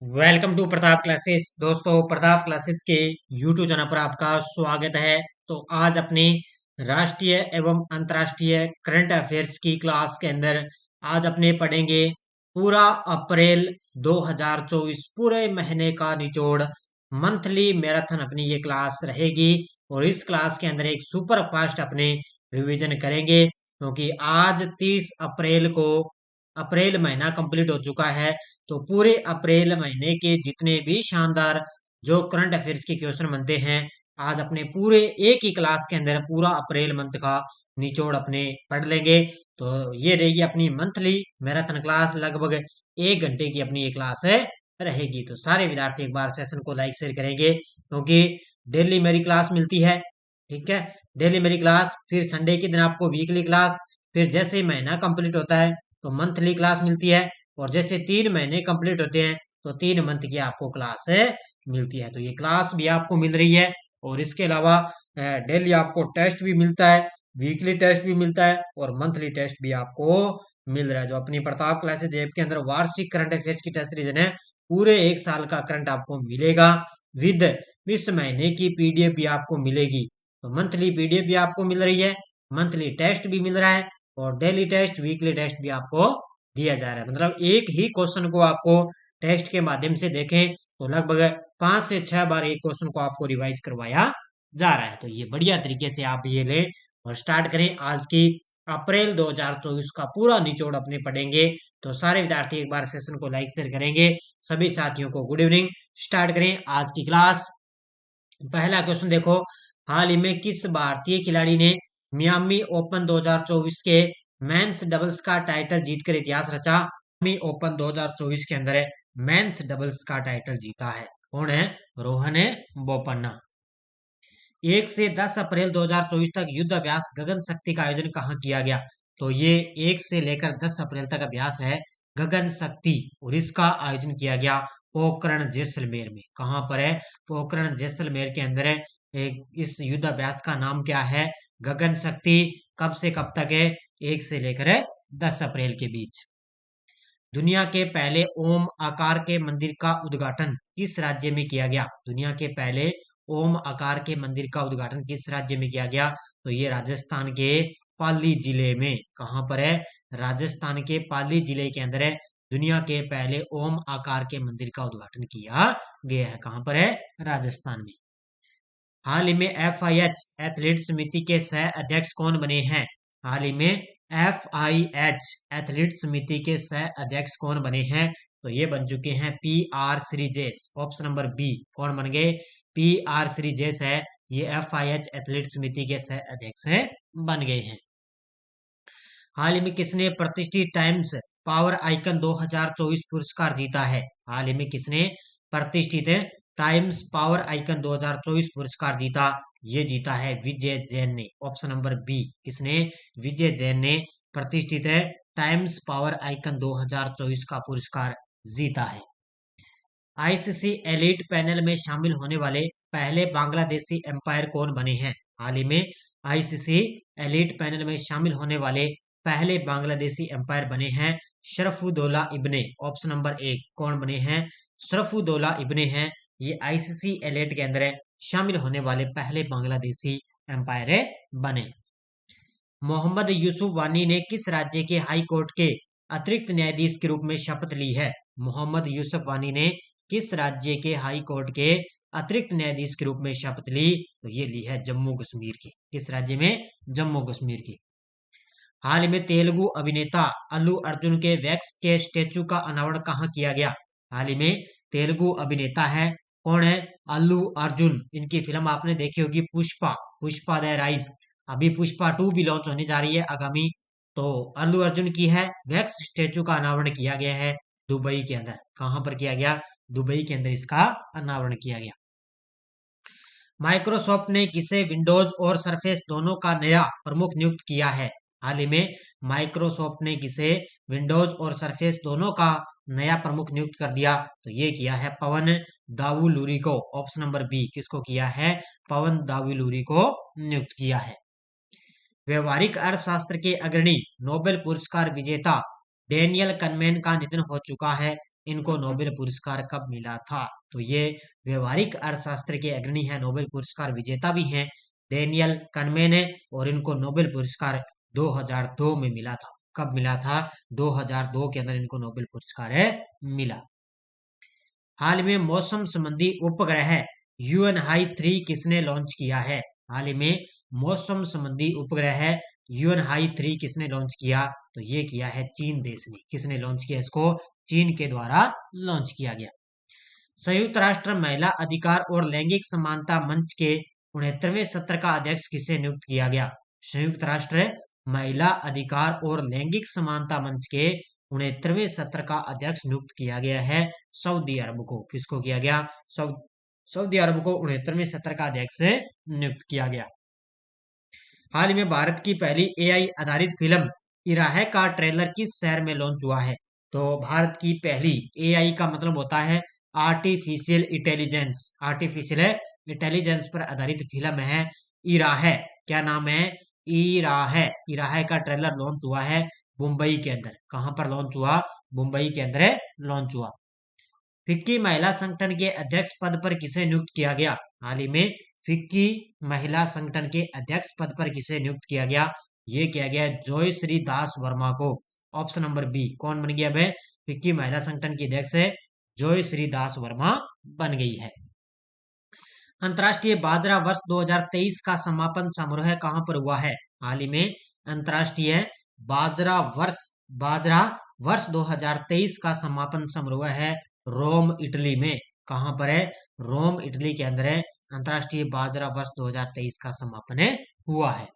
Welcome to Pratap classes. दोस्तों, Pratap classes के YouTube channel पर आपका स्वागत है। तो आज अपनी राष्ट्रीय एवं अंतर्राष्ट्रीय करंट अफेयर्स की क्लास के अंदर आज अपने पढ़ेंगे पूरा अप्रैल 2024 पूरे महीने का निचोड़। मंथली मैराथन अपनी ये क्लास रहेगी और इस क्लास के अंदर एक सुपर फास्ट अपने रिवीजन करेंगे, क्योंकि आज 30 अप्रैल को अप्रैल महीना कंप्लीट हो चुका है। तो पूरे अप्रैल महीने के जितने भी शानदार जो करंट अफेयर्स के क्वेश्चन बनते हैं, आज अपने पूरे एक ही क्लास के अंदर पूरा अप्रैल मंथ का निचोड़ अपने पढ़ लेंगे। तो ये रहेगी अपनी मंथली मैराथन क्लास, लगभग 1 घंटे की अपनी ये क्लास है रहेगी। तो सारे विद्यार्थी एक बार सेशन को लाइक शेयर करेंगे, क्योंकि डेली मेरी क्लास मिलती है। ठीक है, डेली मेरी क्लास, फिर संडे के दिन आपको वीकली क्लास, फिर जैसे ही महीना कंप्लीट होता है तो मंथली क्लास मिलती है, और जैसे 3 महीने कंप्लीट होते हैं तो 3 मंथ की आपको क्लास है मिलती है। तो ये क्लास भी आपको मिल रही है, और इसके अलावा डेली आपको टेस्ट भी मिलता है, वीकली टेस्ट भी मिलता है, और मंथली टेस्ट भी आपको मिल रहा है। जो अपनी प्रताप क्लासेज ऐप के अंदर वार्षिक करंट अफेयर्स की टेस्ट सीरीजन है, पूरे 1 साल का करंट आपको मिलेगा विद इस महीने की पीडीएफ भी आपको मिलेगी। तो मंथली पीडीएफ भी आपको मिल रही है, मंथली टेस्ट भी मिल रहा है, और डेली टेस्ट वीकली टेस्ट भी आपको दिया जा रहा है। मतलब एक ही क्वेश्चन को आपको टेस्ट के माध्यम से देखें तो लगभग 5 से 6 बार एक क्वेश्चन को आपको रिवाइज करवाया जा रहा है। तो ये बढ़िया तरीके से आप ये लें और स्टार्ट करें। आज की अप्रैल 2024 का पूरा निचोड़ अपने पढ़ेंगे। तो सारे विद्यार्थी एक बार सेशन को लाइक शेयर करेंगे। सभी साथियों को गुड इवनिंग। स्टार्ट करें आज की क्लास। पहला क्वेश्चन देखो, हाल ही में किस भारतीय खिलाड़ी ने मियामी ओपन 2024 के मेंस डबल्स का टाइटल जीतकर इतिहास रचा? मियामी ओपन 2024 के अंदर मेंस डबल्स का टाइटल जीता है, कौन है? रोहन बोपन्ना। 1 से 10 अप्रैल 2024 तक युद्ध अभ्यास गगन शक्ति का आयोजन कहाँ किया गया? तो ये 1 से लेकर 10 अप्रैल तक अभ्यास है गगन शक्ति, और इसका आयोजन किया गया पोखरण जैसलमेर में। कहाँ पर है? पोखरण जैसलमेर के अंदर है। इस युद्ध अभ्यास का नाम क्या है? गगन शक्ति। कब से कब तक है? 1 से लेकर 10 अप्रैल के बीच। दुनिया के पहले ओम आकार के मंदिर का उद्घाटन किस राज्य में किया गया? दुनिया के पहले ओम आकार के मंदिर का उद्घाटन किस राज्य में किया गया? तो ये राजस्थान के पाली जिले में। कहाँ पर है? राजस्थान के पाली जिले के अंदर है दुनिया के पहले ओम आकार के मंदिर का उद्घाटन किया गया है। कहाँ पर है? राजस्थान में। हाल ही में FIH एथलीट समिति के सह अध्यक्ष कौन बने हैं? हाल ही में FIH एथलीट समिति के सह अध्यक्ष कौन बने हैं? तो ये बन चुके हैं PR Sreejesh. Option number B, कौन बन गए? PR श्रीजेश है, ये FIH एथलीट समिति के सह अध्यक्ष हैं, बन गए हैं। हाल ही में किसने प्रतिष्ठित टाइम्स पावर आइकन 2024 पुरस्कार जीता है? हाल ही में किसने प्रतिष्ठित टाइम्स पावर आइकन 2024 पुरस्कार जीता? ये जीता है विजय जैन ने। ऑप्शन नंबर बी, किसने? विजय जैन ने प्रतिष्ठित टाइम्स पावर आइकन 2024 का पुरस्कार जीता है। आईसीसी एलीट पैनल में शामिल होने वाले पहले बांग्लादेशी एम्पायर कौन बने हैं? हाल ही में आईसीसी एलीट पैनल में शामिल होने वाले पहले बांग्लादेशी एम्पायर बने हैं शरफुदौला इब्ने। ऑप्शन नंबर एक, कौन बने हैं? शरफुदौला इब्ने हैं, ये आईसीसी एलीट के अंदर शामिल होने वाले पहले बांग्लादेशी एम्पायर बने। मोहम्मद यूसुफ वानी ने किस राज्य के हाई कोर्ट के अतिरिक्त न्यायाधीश के रूप में शपथ ली है? मोहम्मद यूसुफ वानी ने किस राज्य के हाई कोर्ट के अतिरिक्त न्यायाधीश के रूप में शपथ ली? तो ये ली है जम्मू कश्मीर की। किस राज्य में? जम्मू कश्मीर की। हाल ही में तेलुगु अभिनेता अल्लू अर्जुन के वैक्स के स्टेचू का अनावरण कहाँ किया गया? हाल ही में तेलुगु अभिनेता है, कौन है? अल्लू अर्जुन। इनकी फिल्म आपने देखी होगी पुष्पा, पुष्पा द राइज। अभी पुष्पा 2 भी लॉन्च होने जा रही है आगामी। तो अल्लू अर्जुन की है वैक्स स्टेचू का अनावरण किया गया है दुबई के अंदर। कहाँ पर किया गया? दुबई के अंदर इसका अनावरण किया गया। माइक्रोसॉफ्ट ने किसे विंडोज और सरफेस दोनों का नया प्रमुख नियुक्त किया है? हाल ही में माइक्रोसॉफ्ट ने किसे विंडोज और सरफेस दोनों का नया प्रमुख नियुक्त कर दिया? तो ये किया है पवन दावुलूरी को। ऑप्शन नंबर बी, किसको किया है? पवन दावुलूरी को नियुक्त किया है। व्यवहारिक अर्थशास्त्र के अग्रणी नोबेल पुरस्कार विजेता डेनियल कनमेन का निधन हो चुका है। इनको नोबेल पुरस्कार कब मिला था? तो ये व्यवहारिक अर्थशास्त्र के अग्रणी है, नोबेल पुरस्कार विजेता भी हैं, डेनियल कनमेन है, और इनको नोबेल पुरस्कार 2002 में मिला था। कब मिला था? 2002 के अंदर इनको नोबेल पुरस्कार है मिला। हाल में मौसम संबंधी उपग्रह यूएन हाई 3 किसने लॉन्च किया है? हाल ही में मौसम संबंधी उपग्रह यूएन हाई 3 किसने लॉन्च किया? तो ये किया है चीन देश ने। किसने लॉन्च किया इसको? चीन के द्वारा लॉन्च किया गया। संयुक्त राष्ट्र महिला अधिकार और लैंगिक समानता मंच के 69वें सत्र का अध्यक्ष किसे नियुक्त किया गया? संयुक्त राष्ट्र महिला अधिकार और लैंगिक समानता मंच के 69वें सत्र का अध्यक्ष नियुक्त किया गया है सऊदी अरब को। किसको किया गया? सऊदी अरब को 69वें सत्र का अध्यक्ष नियुक्त किया गया। हाल ही में भारत की पहली एआई आधारित फिल्म इराहे का ट्रेलर किस शहर में लॉन्च हुआ है? तो भारत की पहली एआई का मतलब होता है आर्टिफिशियल इंटेलिजेंस। आर्टिफिशियल इंटेलिजेंस पर आधारित फिल्म है इराहे। क्या नाम है? इराहे। इराहे का ट्रेलर लॉन्च हुआ है मुंबई के अंदर। कहां पर लॉन्च हुआ? मुंबई के अंदर लॉन्च हुआ। फिक्की महिला संगठन के अध्यक्ष पद पर किसे नियुक्त किया गया? हाल ही में फिक्की महिला संगठन के अध्यक्ष पद पर किसे नियुक्त किया गया? ये किया गया जॉयश्री दास वर्मा को। Option number B. कौन बन गया भाई? फिक्की महिला संगठन की अध्यक्ष है जॉयश्री दास वर्मा बन गई है। अंतर्राष्ट्रीय बाजरा वर्ष 2023 का समापन समारोह कहां पर हुआ है? हाल ही में अंतर्राष्ट्रीय बाजरा वर्ष 2023 का समापन समारोह है रोम इटली में। कहां पर है? रोम इटली के अंदर है अंतर्राष्ट्रीय बाजरा वर्ष 2023 का समापन हुआ है।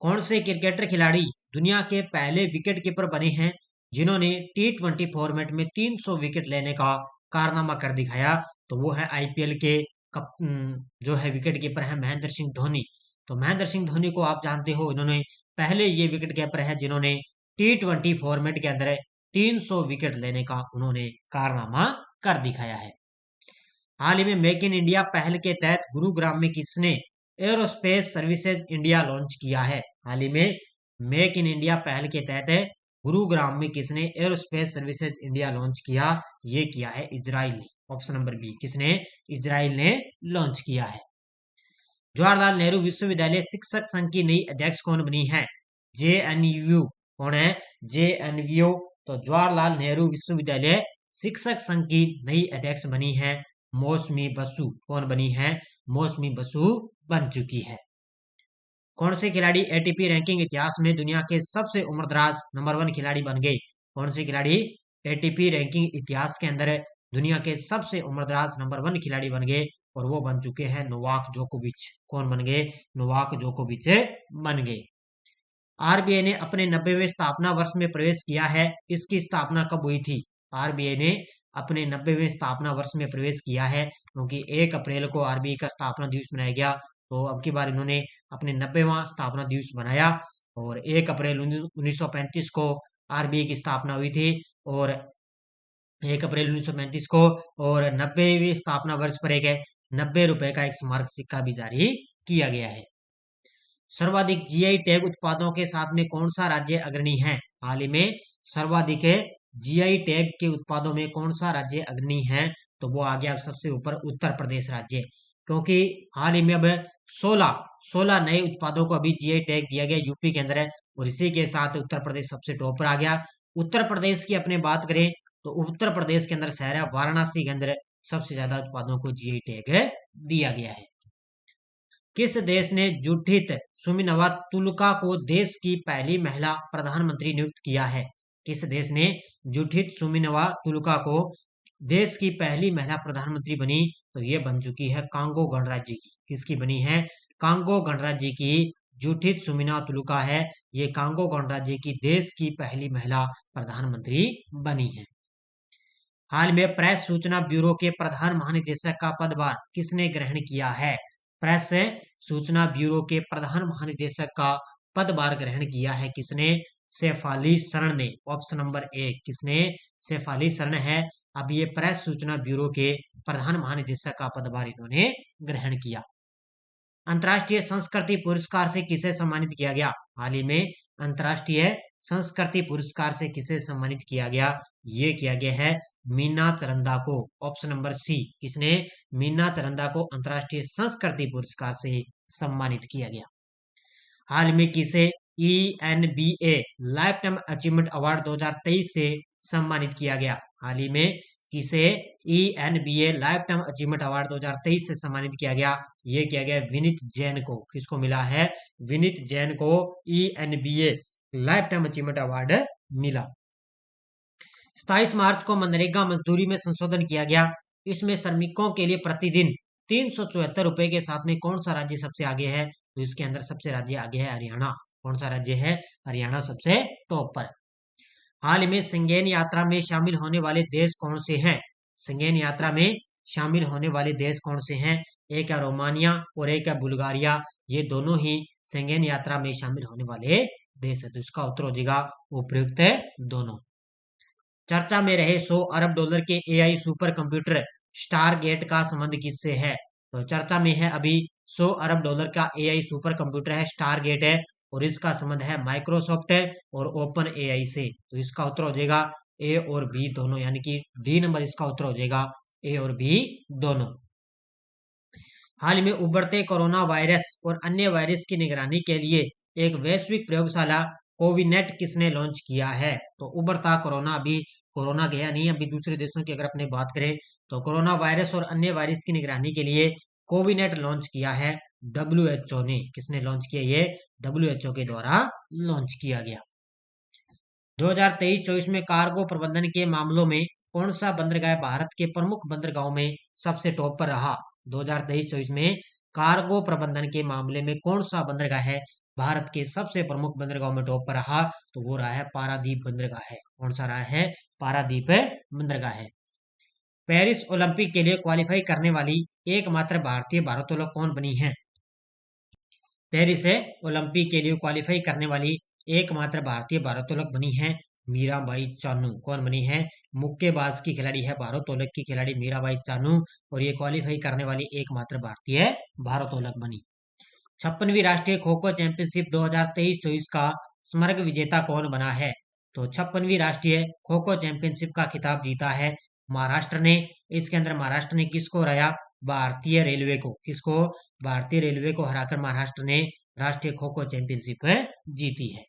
कौन से क्रिकेटर खिलाड़ी दुनिया के पहले विकेट कीपर बने हैं जिन्होंने T20 फॉर्मेट में 300 विकेट लेने का कारनामा कर दिखाया? तो वो है आईपीएल के जो है विकेट कीपर है महेंद्र सिंह धोनी। तो महेंद्र सिंह धोनी को आप जानते हो, इन्होंने पहले ये विकेट कीपर है जिन्होंने T20 फॉर्मेट के अंदर 300 विकेट लेने का उन्होंने कारनामा कर दिखाया है। हाल ही में मेक इन इंडिया पहल के तहत गुरुग्राम में किसने एरोस्पेस सर्विसेज इंडिया लॉन्च किया है? हाल ही में मेक इन इंडिया पहल के तहत गुरुग्राम में किसने एरोस्पेस सर्विसेज इंडिया लॉन्च किया? ये किया है इजराइल ने। Option number B. किसने? इजराइल ने लॉन्च किया है। जवाहरलाल नेहरू विश्वविद्यालय शिक्षक संघ की नई अध्यक्ष कौन बनी है? जेएनयू। कौन है? जेएनयू। तो जवाहरलाल नेहरू विश्वविद्यालय शिक्षक संघ की नई अध्यक्ष बनी है मौसमी बसु। कौन बनी है? मौसमी बसु बन चुकी है। कौन से खिलाड़ी एटीपी रैंकिंग इतिहास में दुनिया के सबसे उम्रदराज नंबर 1 खिलाड़ी बन गए? कौन से खिलाड़ी एटीपी रैंकिंग इतिहास के अंदर दुनिया के सबसे उम्रदराज नंबर 1 खिलाड़ी बन गए? और वो बन चुके हैं नोवाक जोकोविच। कौन बन गए? नोवाक जोकोविच बन गए। आरबीआई ने अपने 90वें स्थापना वर्ष में प्रवेश किया है। इसकी स्थापना कब हुई थी? आरबीआई ने अपने 90वें स्थापना वर्ष में प्रवेश किया है क्योंकि 1 अप्रैल को आरबीआई का स्थापना दिवस मनाया गया। तो अब की बार इन्होंने अपने 90वां स्थापना दिवस मनाया और 1 अप्रैल 1935 को आरबीआई की स्थापना हुई थी और 1 अप्रैल 1935 को और 90वीं स्थापना वर्ष पर एक 90 रुपए का एक स्मारक सिक्का भी जारी किया गया है। सर्वाधिक जीआई टैग उत्पादों के साथ में कौन सा राज्य अग्रणी है? हाल ही में सर्वाधिक जीआई टैग के उत्पादों में कौन सा राज्य अग्रणी है? तो वो आ गया सबसे ऊपर उत्तर प्रदेश राज्य, क्योंकि हाल ही में अब 16 नए उत्पादों को अभी जीआई टैग दिया गया यूपी के अंदर है और इसी के साथ उत्तर प्रदेश सबसे टॉप पर आ गया। उत्तर प्रदेश की अपने बात करें तो उत्तर प्रदेश के अंदर शहर है वाराणसी के अंदर सबसे ज्यादा उत्पादों को जीआई टैग दिया गया है। किस देश ने जुडिथ सुमिनवा तुलका को देश की पहली महिला प्रधानमंत्री नियुक्त किया है? किस देश ने जुडिथ सुमिनवा तुलका को देश की पहली महिला प्रधानमंत्री बनी? तो ये बन चुकी है कांगो गणराज्य की। किसकी बनी है? कांगो गणराज्य की जुडिथ सुमिनवा तुलका है। ये कांगो गणराज्य की देश की पहली महिला प्रधानमंत्री बनी है। हाल में प्रेस सूचना ब्यूरो के प्रधान महानिदेशक का पदभार किसने ग्रहण किया है? प्रेस सूचना ब्यूरो के प्रधान महानिदेशक का पदभार ग्रहण किया है किसने? शेफाली शरण ने। Option number 1। किसने? शेफाली शरण है। अब ये प्रेस सूचना ब्यूरो के प्रधान महानिदेशक का पदभार इन्होंने ग्रहण किया। अंतर्राष्ट्रीय संस्कृति पुरस्कार से किसे सम्मानित किया गया? हाल ही में अंतर्राष्ट्रीय संस्कृति पुरस्कार से किसे सम्मानित किया गया? ये किया गया है मीना चरंदा को। ऑप्शन नंबर सी, किसने? मीना चरंदा को अंतर्राष्ट्रीय संस्कृति पुरस्कार से सम्मानित किया गया। हाल में किसे ENBA life time achievement award 2023 से सम्मानित किया गया? हाल ही में किसे ENBA life time achievement award 2023 से सम्मानित किया गया? ये किया गया विनीत जैन को। किसको मिला है? विनीत जैन को ENBA life time achievement award मिला। 27 मार्च को मनरेगा मजदूरी में संशोधन किया गया। इसमें श्रमिकों के लिए प्रतिदिन 374 रुपए के साथ में कौन सा राज्य सबसे आगे है? तो इसके अंदर सबसे राज्य आगे है हरियाणा। कौन सा राज्य है? हरियाणा सबसे टॉप पर। हाल में संगेन यात्रा में शामिल होने वाले देश कौन से हैं? संगेन यात्रा में शामिल होने वाले देश कौन से हैं? एक है रोमानिया और एक है बुल्गारिया। ये दोनों ही संगेन यात्रा में शामिल होने वाले देश है। तो इसका उत्तर हो जाएगा उपयुक्त है दोनों। चर्चा में रहे 100 अरब डॉलर के AI सुपर कंप्यूटर स्टारगेट का संबंध किससे है? तो चर्चा में है अभी 100 अरब डॉलर का AI सुपर कंप्यूटर है, स्टारगेट है, और इसका संबंध है माइक्रोसॉफ्ट और ओपन AI से। तो इसका उत्तर हो जाएगा ए और बी दोनों, यानी कि डी नंबर इसका उत्तर हो जाएगा, ए और बी दोनों। हाल में उभरते कोरोना वायरस और अन्य वायरस की निगरानी के लिए एक वैश्विक प्रयोगशाला कोविनेट किसने लॉन्च किया है? तो उभरता कोरोना, अभी कोरोना गया नहीं, अभी दूसरे देशों की अगर अपने बात करें तो कोरोना वायरस और अन्य वायरस की निगरानी के लिए कोविनेट लॉन्च किया है WHO ने। किसने लॉन्च किया? ये WHO के द्वारा लॉन्च किया गया। 2023-24 में कार्गो प्रबंधन के मामलों में कौन सा बंदरगाह भारत के प्रमुख बंदरगाहों में सबसे टॉप पर रहा? 2023-24 में कार्गो प्रबंधन के मामले में कौन सा बंदरगाह है भारत के सबसे प्रमुख बंदरगाहों में टॉप पर रहा? तो वो रहा है पारादीप बंदरगाह है। कौन सा रहा है? पारादीप बंदरगाह है। पेरिस ओलंपिक के लिए क्वालिफाई करने वाली एकमात्र भारतीय भारोत्तोलक कौन बनी है? पेरिस ओलंपिक के लिए क्वालिफाई करने वाली एकमात्र भारतीय भारोत्तोलक बनी है मीराबाई चानू। कौन बनी है? मुक्केबाज की खिलाड़ी है, भारोत्तोलक की खिलाड़ी मीराबाई चानू, और ये क्वालिफाई करने वाली एकमात्र भारतीय भारोत्तोलक बनी। 56वीं राष्ट्रीय खो खो चैंपियनशिप 2023-24 का स्मरक विजेता कौन बना है? तो 56वीं राष्ट्रीय खो खो चैंपियनशिप का खिताब जीता है महाराष्ट्र ने। इसके अंदर महाराष्ट्र ने किसको हराया? भारतीय रेलवे को। किसको? भारतीय रेलवे को हराकर महाराष्ट्र ने राष्ट्रीय खो खो चैंपियनशिप जीती है।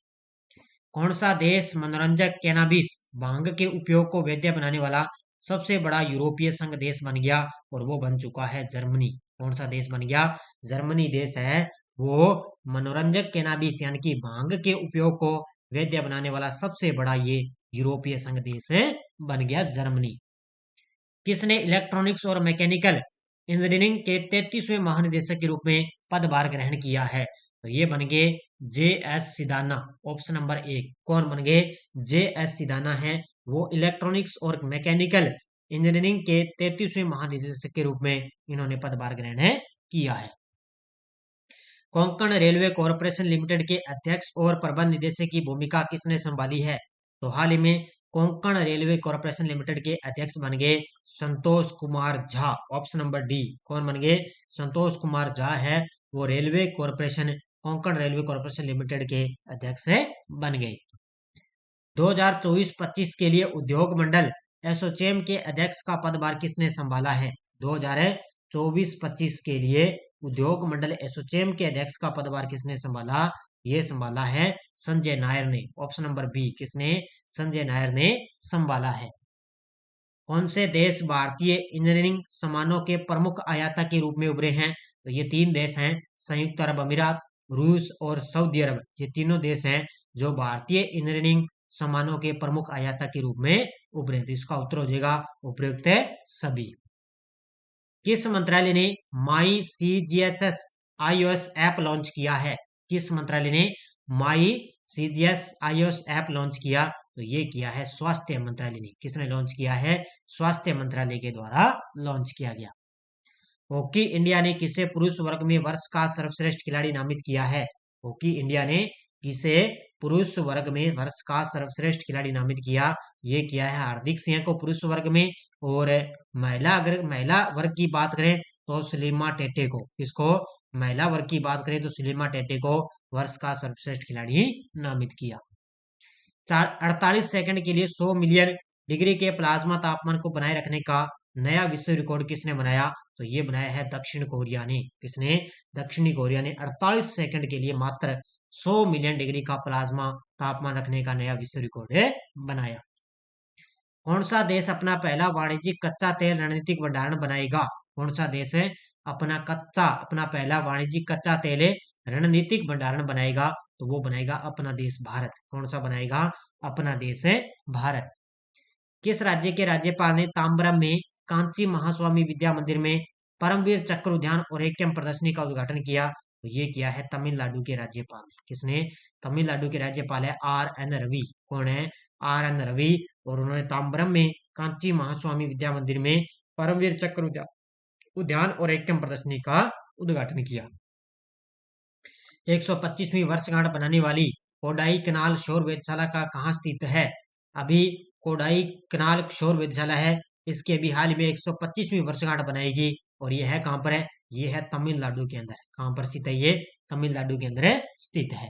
कौन सा देश मनोरंजक कैनाबिस भांग के उपयोग को वैध बनाने वाला सबसे बड़ा यूरोपीय संघ देश बन गया? और वो बन चुका है जर्मनी। कौन सा देश बन गया? जर्मनी देश है वो मनोरंजक कैनाबिस यानी कि भांग के उपयोग को वैध बनाने वाला सबसे बड़ा ये यूरोपीय संघ देश बन गया जर्मनी। किसने इलेक्ट्रॉनिक्स और मैकेनिकल इंजीनियरिंग के 33वें महानिदेशक के रूप में पदभार ग्रहण किया है? तो ये बन गए JS सिदाना। Option number 1। कौन बन गए? JS सिदाना है, वो इलेक्ट्रॉनिक्स और मैकेनिकल इंजीनियरिंग के 33वें महानिदेशक के रूप में इन्होंने पदभार ग्रहण किया है। कोंकण रेलवे कॉरपोरेशन लिमिटेड के अध्यक्ष और प्रबंध निदेशक की भूमिका किसने संभाली है? तो हाल ही में कोंकण रेलवे कॉरपोरेशन लिमिटेड के अध्यक्ष बन गए Santosh Kumar Jha. Option number D. कौन बन गए? संतोष कुमार झा है, वो railway corporation, Konkan railway corporation limited के अध्यक्ष बन गए। 2024-25 के लिए उद्योग मंडल एसोचैम के अध्यक्ष का पदभार किसने संभाला है? 2024-25 के लिए उद्योग मंडल एसोचैम के अध्यक्ष का पदभार किसने संभाला? ये संभाला है संजय नायर ने। Option number B. किसने? संजय नायर ने संभाला है। कौन से देश भारतीय इंजीनियरिंग सामानों के प्रमुख आयातक के रूप में उभरे हैं? तो ये 3 देश हैं, संयुक्त अरब अमीरात, रूस और सऊदी अरब। ये तीनों देश हैं जो भारतीय इंजीनियरिंग सामानों के प्रमुख आयातक के रूप में उभरे। तो इसका उत्तर हो जाएगा उपयुक्त है सभी। किस मंत्रालय ने माई CGSS iOS ऐप लॉन्च किया है? किस मंत्रालय ने माई CGS iOS ऐप लॉन्च किया? तो ये किया है स्वास्थ्य मंत्रालय ने। किसने लॉन्च किया है? स्वास्थ्य मंत्रालय के द्वारा लॉन्च किया गया। हॉकी इंडिया ने किसे पुरुष वर्ग में वर्ष का सर्वश्रेष्ठ खिलाड़ी नामित किया है? हॉकी इंडिया ने किसे पुरुष वर्ग में वर्ष का सर्वश्रेष्ठ खिलाड़ी नामित किया? ये किया है हार्दिक सिंह को पुरुष वर्ग में, और अगर महिला वर्ग की बात करें तो सुलेमा टेटे को। किसको? महिला वर्ग की बात करें तो सुलेमा टेटे को वर्ष का सर्वश्रेष्ठ खिलाड़ी नामित किया। 48 सेकंड के लिए 100 मिलियन डिग्री के प्लाज्मा तापमान को बनाए रखने का नया विश्व रिकॉर्ड किसने बनाया? तो ये बनाया है दक्षिण कोरिया ने। किसने? दक्षिणी कोरिया ने 48 सेकंड के लिए मात्र 100 मिलियन डिग्री का प्लाज्मा तापमान रखने का नया विश्व रिकॉर्ड बनाया। कौन सा देश अपना पहला वाणिज्यिक कच्चा तेल रणनीतिक भंडारण बनाएगा? कौन सा देश है अपना पहला वाणिज्यिक कच्चा तेल रणनीतिक भंडारण बनाएगा? तो वो बनाएगा अपना देश भारत। कौन सा बनाएगा? अपना देश है भारत। किस राज्य के राज्यपाल ने ताम्बरम में कांची महास्वामी विद्या मंदिर में परमवीर चक्र उद्यान और एकम प्रदर्शनी का उद्घाटन किया? तो ये किया है तमिलनाडु के राज्यपाल ने। किसने? तमिलनाडु के राज्यपाल है आर एन रवि। कौन है? R N Ravi. और उन्होंने ताम्बरम में कांची महास्वामी विद्या मंदिर में परमवीर चक्र उद्यान और एकम प्रदर्शनी का उद्घाटन किया। 125वीं वर्षगांठ बनाने वाली कोडाई कनाल शोर वेधशाला का कहाँ स्थित है? अभी कोडाई कनाल शोर वेधशाला है, इसके अभी हाल में 125वीं वर्षगांठ बनाएगी और ये है कहाँ पर है? ये है तमिलनाडु के अंदर। कहाँ पर स्थित है ये? तमिलनाडु के अंदर स्थित है।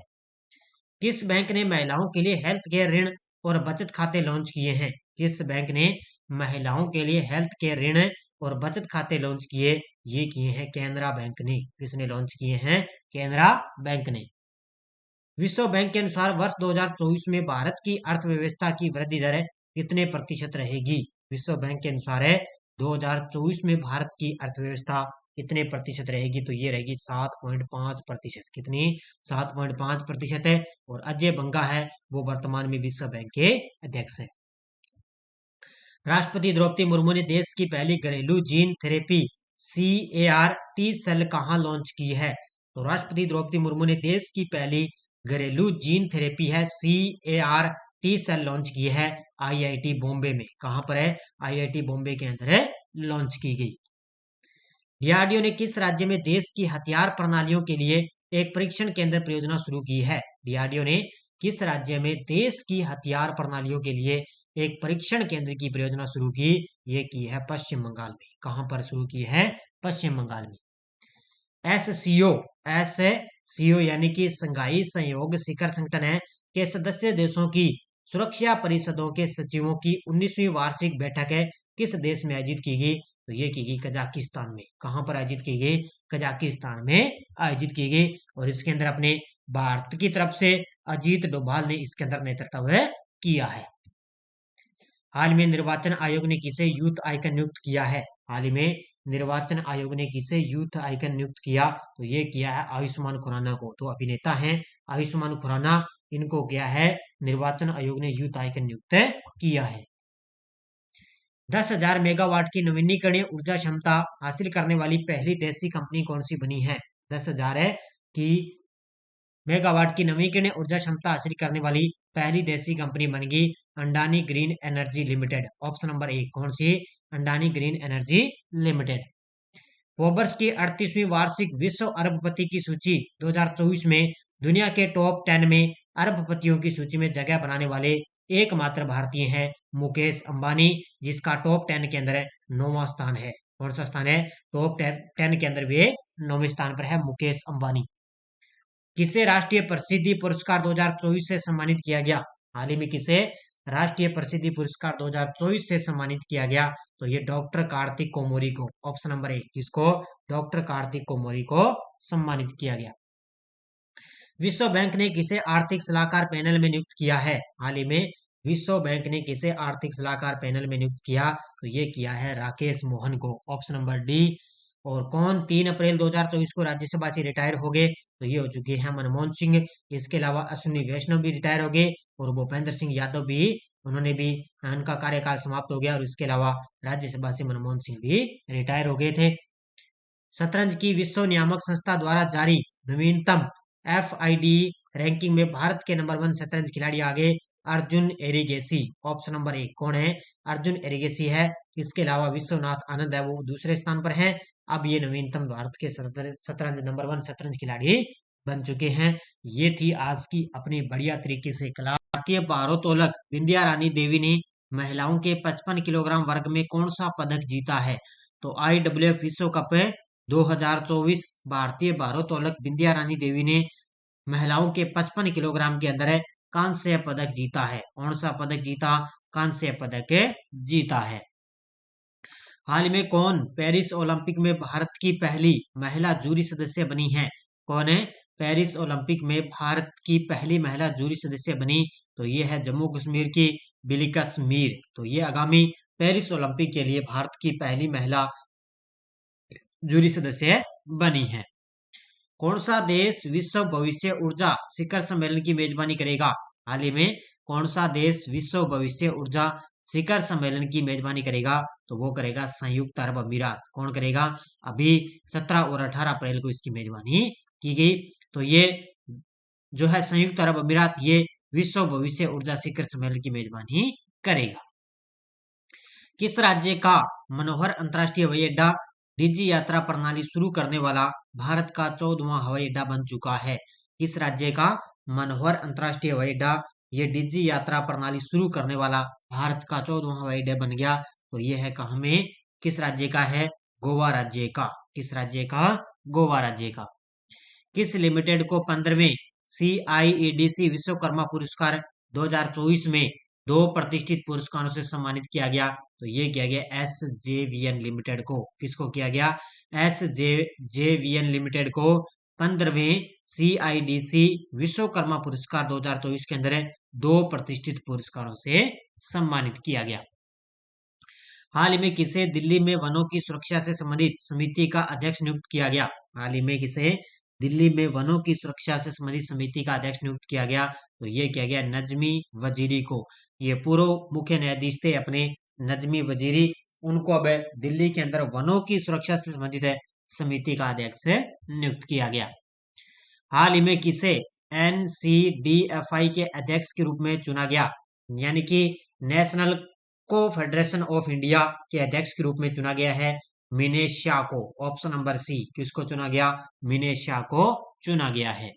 किस बैंक ने महिलाओं के लिए हेल्थ केयर ऋण और बचत खाते लॉन्च किए हैं? किस बैंक ने महिलाओं के लिए हेल्थ केयर ऋण और बचत खाते लॉन्च किए? ये किए हैं केनरा बैंक ने। किसने लॉन्च किए हैं? केनरा बैंक ने। विश्व बैंक के अनुसार वर्ष 2024 में भारत की अर्थव्यवस्था की वृद्धि दर कितने प्रतिशत रहेगी? विश्व बैंक के अनुसार है 2024 में भारत की अर्थव्यवस्था कितने प्रतिशत रहेगी? तो ये रहेगी 7.5%। कितनी? 7.5% है। और अजय बंगा है वो वर्तमान में विश्व बैंक के अध्यक्ष है। राष्ट्रपति द्रौपदी मुर्मू ने देश की पहली घरेलू gene therapy CAR T cell कहाँ लॉन्च की है? तो राष्ट्रपति द्रौपदी मुर्मू ने देश की पहली घरेलू जीन थेरेपी है CAR टी सेल लॉन्च की है IIT बॉम्बे में। कहाँ पर है? IIT बॉम्बे के अंदर है लॉन्च की गई। डीआरडीओ ने किस राज्य में देश की हथियार प्रणालियों के लिए एक परीक्षण केंद्र परियोजना शुरू की है? डीआरडीओ ने किस राज्य में देश की हथियार प्रणालियों के लिए एक परीक्षण केंद्र की परियोजना शुरू की? ये की है पश्चिम बंगाल में। कहां पर शुरू की है? पश्चिम बंगाल में। एससीओ यानी कि संघाई सहयोग शिखर संगठन है के सदस्य देशों की सुरक्षा परिषदों के सचिवों की 19वीं वार्षिक बैठक है किस देश में आयोजित की गई? तो ये की गई कजाकिस्तान में। कहां पर आयोजित की गई? कजाकिस्तान में आयोजित की गई। और इसके अंदर अपने भारत की तरफ से अजीत डोभाल ने इसके अंदर नेतृत्व किया है। हाल में निर्वाचन आयोग ने किसे यूथ आइकन नियुक्त किया है? हाल ही में निर्वाचन आयोग ने किसे यूथ आइकन नियुक्त किया? तो ये किया है आयुष्मान खुराना को। तो अभिनेता हैं आयुष्मान खुराना, इनको क्या है निर्वाचन आयोग ने यूथ आइकन नियुक्त किया है। 10,000 मेगावाट की नवीनीकरणीय ऊर्जा क्षमता हासिल करने वाली पहली देशी कंपनी कौन सी बनी है? 10,000 की मेगावाट की नवीकरणीय ऊर्जा क्षमता हासिल करने वाली पहली देशी कंपनी बन गई Adani green energy limited. Option number 1 कौन सी? Adani green energy limited. Forbes की 38वीं वार्षिक विश्व अरबपति की सूची 2024 में दुनिया के टॉप 10 में अरबपतियों की सूची में जगह बनाने वाले एकमात्र भारतीय हैं मुकेश अंबानी, जिसका टॉप 10 के अंदर 9वां स्थान है। कौन सा स्थान है? टॉप 10 के अंदर भी 9वें स्थान पर है मुकेश अंबानी। किसे राष्ट्रीय प्रसिद्धि पुरस्कार 2024 से सम्मानित किया गया? हाल ही में किसे राष्ट्रीय प्रसिद्धि पुरस्कार 2024 से सम्मानित किया गया? तो ये डॉक्टर कार्तिक कोमोरी को। ऑप्शन नंबर 1 किसको? डॉक्टर कार्तिक कोमोरी को सम्मानित किया गया। विश्व बैंक ने किसे आर्थिक सलाहकार पैनल में नियुक्त किया है? हाल ही में विश्व बैंक ने किसे आर्थिक सलाहकार पैनल में नियुक्त किया? तो ये किया है राकेश मोहन को। Option number D. और कौन 3 अप्रैल 2024 को राज्यसभा से रिटायर हो गए? तो ये हो चुके हैं मनमोहन सिंह। इसके अलावा अश्विनी वैष्णव भी रिटायर हो गए और भूपेंद्र सिंह यादव भी, उन्होंने भी, उनका कार्यकाल समाप्त हो गया। और इसके अलावा राज्यसभा से मनमोहन सिंह भी रिटायर हो गए थे। शतरंज की विश्व नियामक संस्था द्वारा जारी नवीनतम FIDE रैंकिंग में भारत के नंबर 1 शतरंज खिलाड़ी आगे अर्जुन एरिगेसी। ऑप्शन नंबर 1 कौन है? अर्जुन एरिगेसी है। इसके अलावा विश्वनाथ आनंद है वो दूसरे स्थान पर है। अब ये नवीनतम भारत के शतरंज नंबर 1 शतरंज खिलाड़ी बन चुके हैं। ये थी आज की अपनी बढ़िया तरीके से क्लास। भारतीय भारोत्तोलक विंध्या रानी देवी ने महिलाओं के 55 किलोग्राम वर्ग में कौन सा पदक जीता है? तो IWF विश्व कप 2024 भारतीय भारोत्तोलक विंध्या रानी देवी ने महिलाओं के 55 किलोग्राम के अंदर कांस्य पदक जीता है। कौन सा पदक जीता? कांस्य पदक जीता है। हाल में कौन पेरिस ओलंपिक में भारत की पहली महिला जूरी सदस्य बनी है? कौन है पेरिस ओलंपिक में भारत की पहली महिला जूरी सदस्य बनी? तो ये है जम्मू कश्मीर की बिलिकस मीर। तो ये आगामी पेरिस ओलंपिक के लिए भारत की पहली महिला जूरी सदस्य बनी है। कौन सा देश विश्व भविष्य ऊर्जा शिखर सम्मेलन की मेजबानी करेगा? हाल ही में कौन सा देश विश्व भविष्य ऊर्जा शिखर सम्मेलन की मेजबानी करेगा? तो वो करेगा संयुक्त अरब अमीरात। कौन करेगा? अभी 17 और 18 अप्रैल को इसकी मेजबानी की गई। तो ये जो है संयुक्त अरब अमीरात ये विश्व भविष्य ऊर्जा शिखर सम्मेलन की मेजबानी करेगा। किस राज्य का मनोहर अंतर्राष्ट्रीय हवाई अड्डा डिजी यात्रा प्रणाली शुरू करने वाला भारत का 14वां हवाई अड्डा बन चुका है? किस राज्य का मनोहर अंतर्राष्ट्रीय हवाई अड्डा ये डिजी यात्रा प्रणाली शुरू करने वाला भारत का 14वां हवाई अड्डा बन गया? तो ये है कहाँ में? किस राज्य का है? गोवा राज्य का। किस राज्य का? गोवा राज्य का। किस लिमिटेड को 15वें CIEDC विश्वकर्मा पुरस्कार 2024 में 2 प्रतिष्ठित पुरस्कारों से सम्मानित किया गया? तो ये किया गया SJVN लिमिटेड को। किसको किया गया? SJVN लिमिटेड को 15वें CIDC विश्वकर्मा पुरस्कार 2024 के अंदर 2 प्रतिष्ठित पुरस्कारों से सम्मानित किया गया। हाल ही में किसे दिल्ली में वनों की सुरक्षा से संबंधित समिति का अध्यक्ष नियुक्त किया गया? हाल ही में किसे दिल्ली में वनों की सुरक्षा से संबंधित समिति का अध्यक्ष नियुक्त किया गया? तो ये किया गया नजमी वजीरी को। ये पूर्व मुख्य न्यायाधीश थे अपने नजमी वजीरी, उनको अब दिल्ली के अंदर वनों की सुरक्षा से संबंधित समिति का अध्यक्ष नियुक्त किया गया। हाल ही में किसे NCDFI के अध्यक्ष के रूप में चुना गया? यानी कि नेशनल को-फेडरेशन ऑफ इंडिया के अध्यक्ष के रूप में चुना गया है मिनेश शाह को। Option number C. किसको चुना गया? मिनेश शाह को चुना गया है।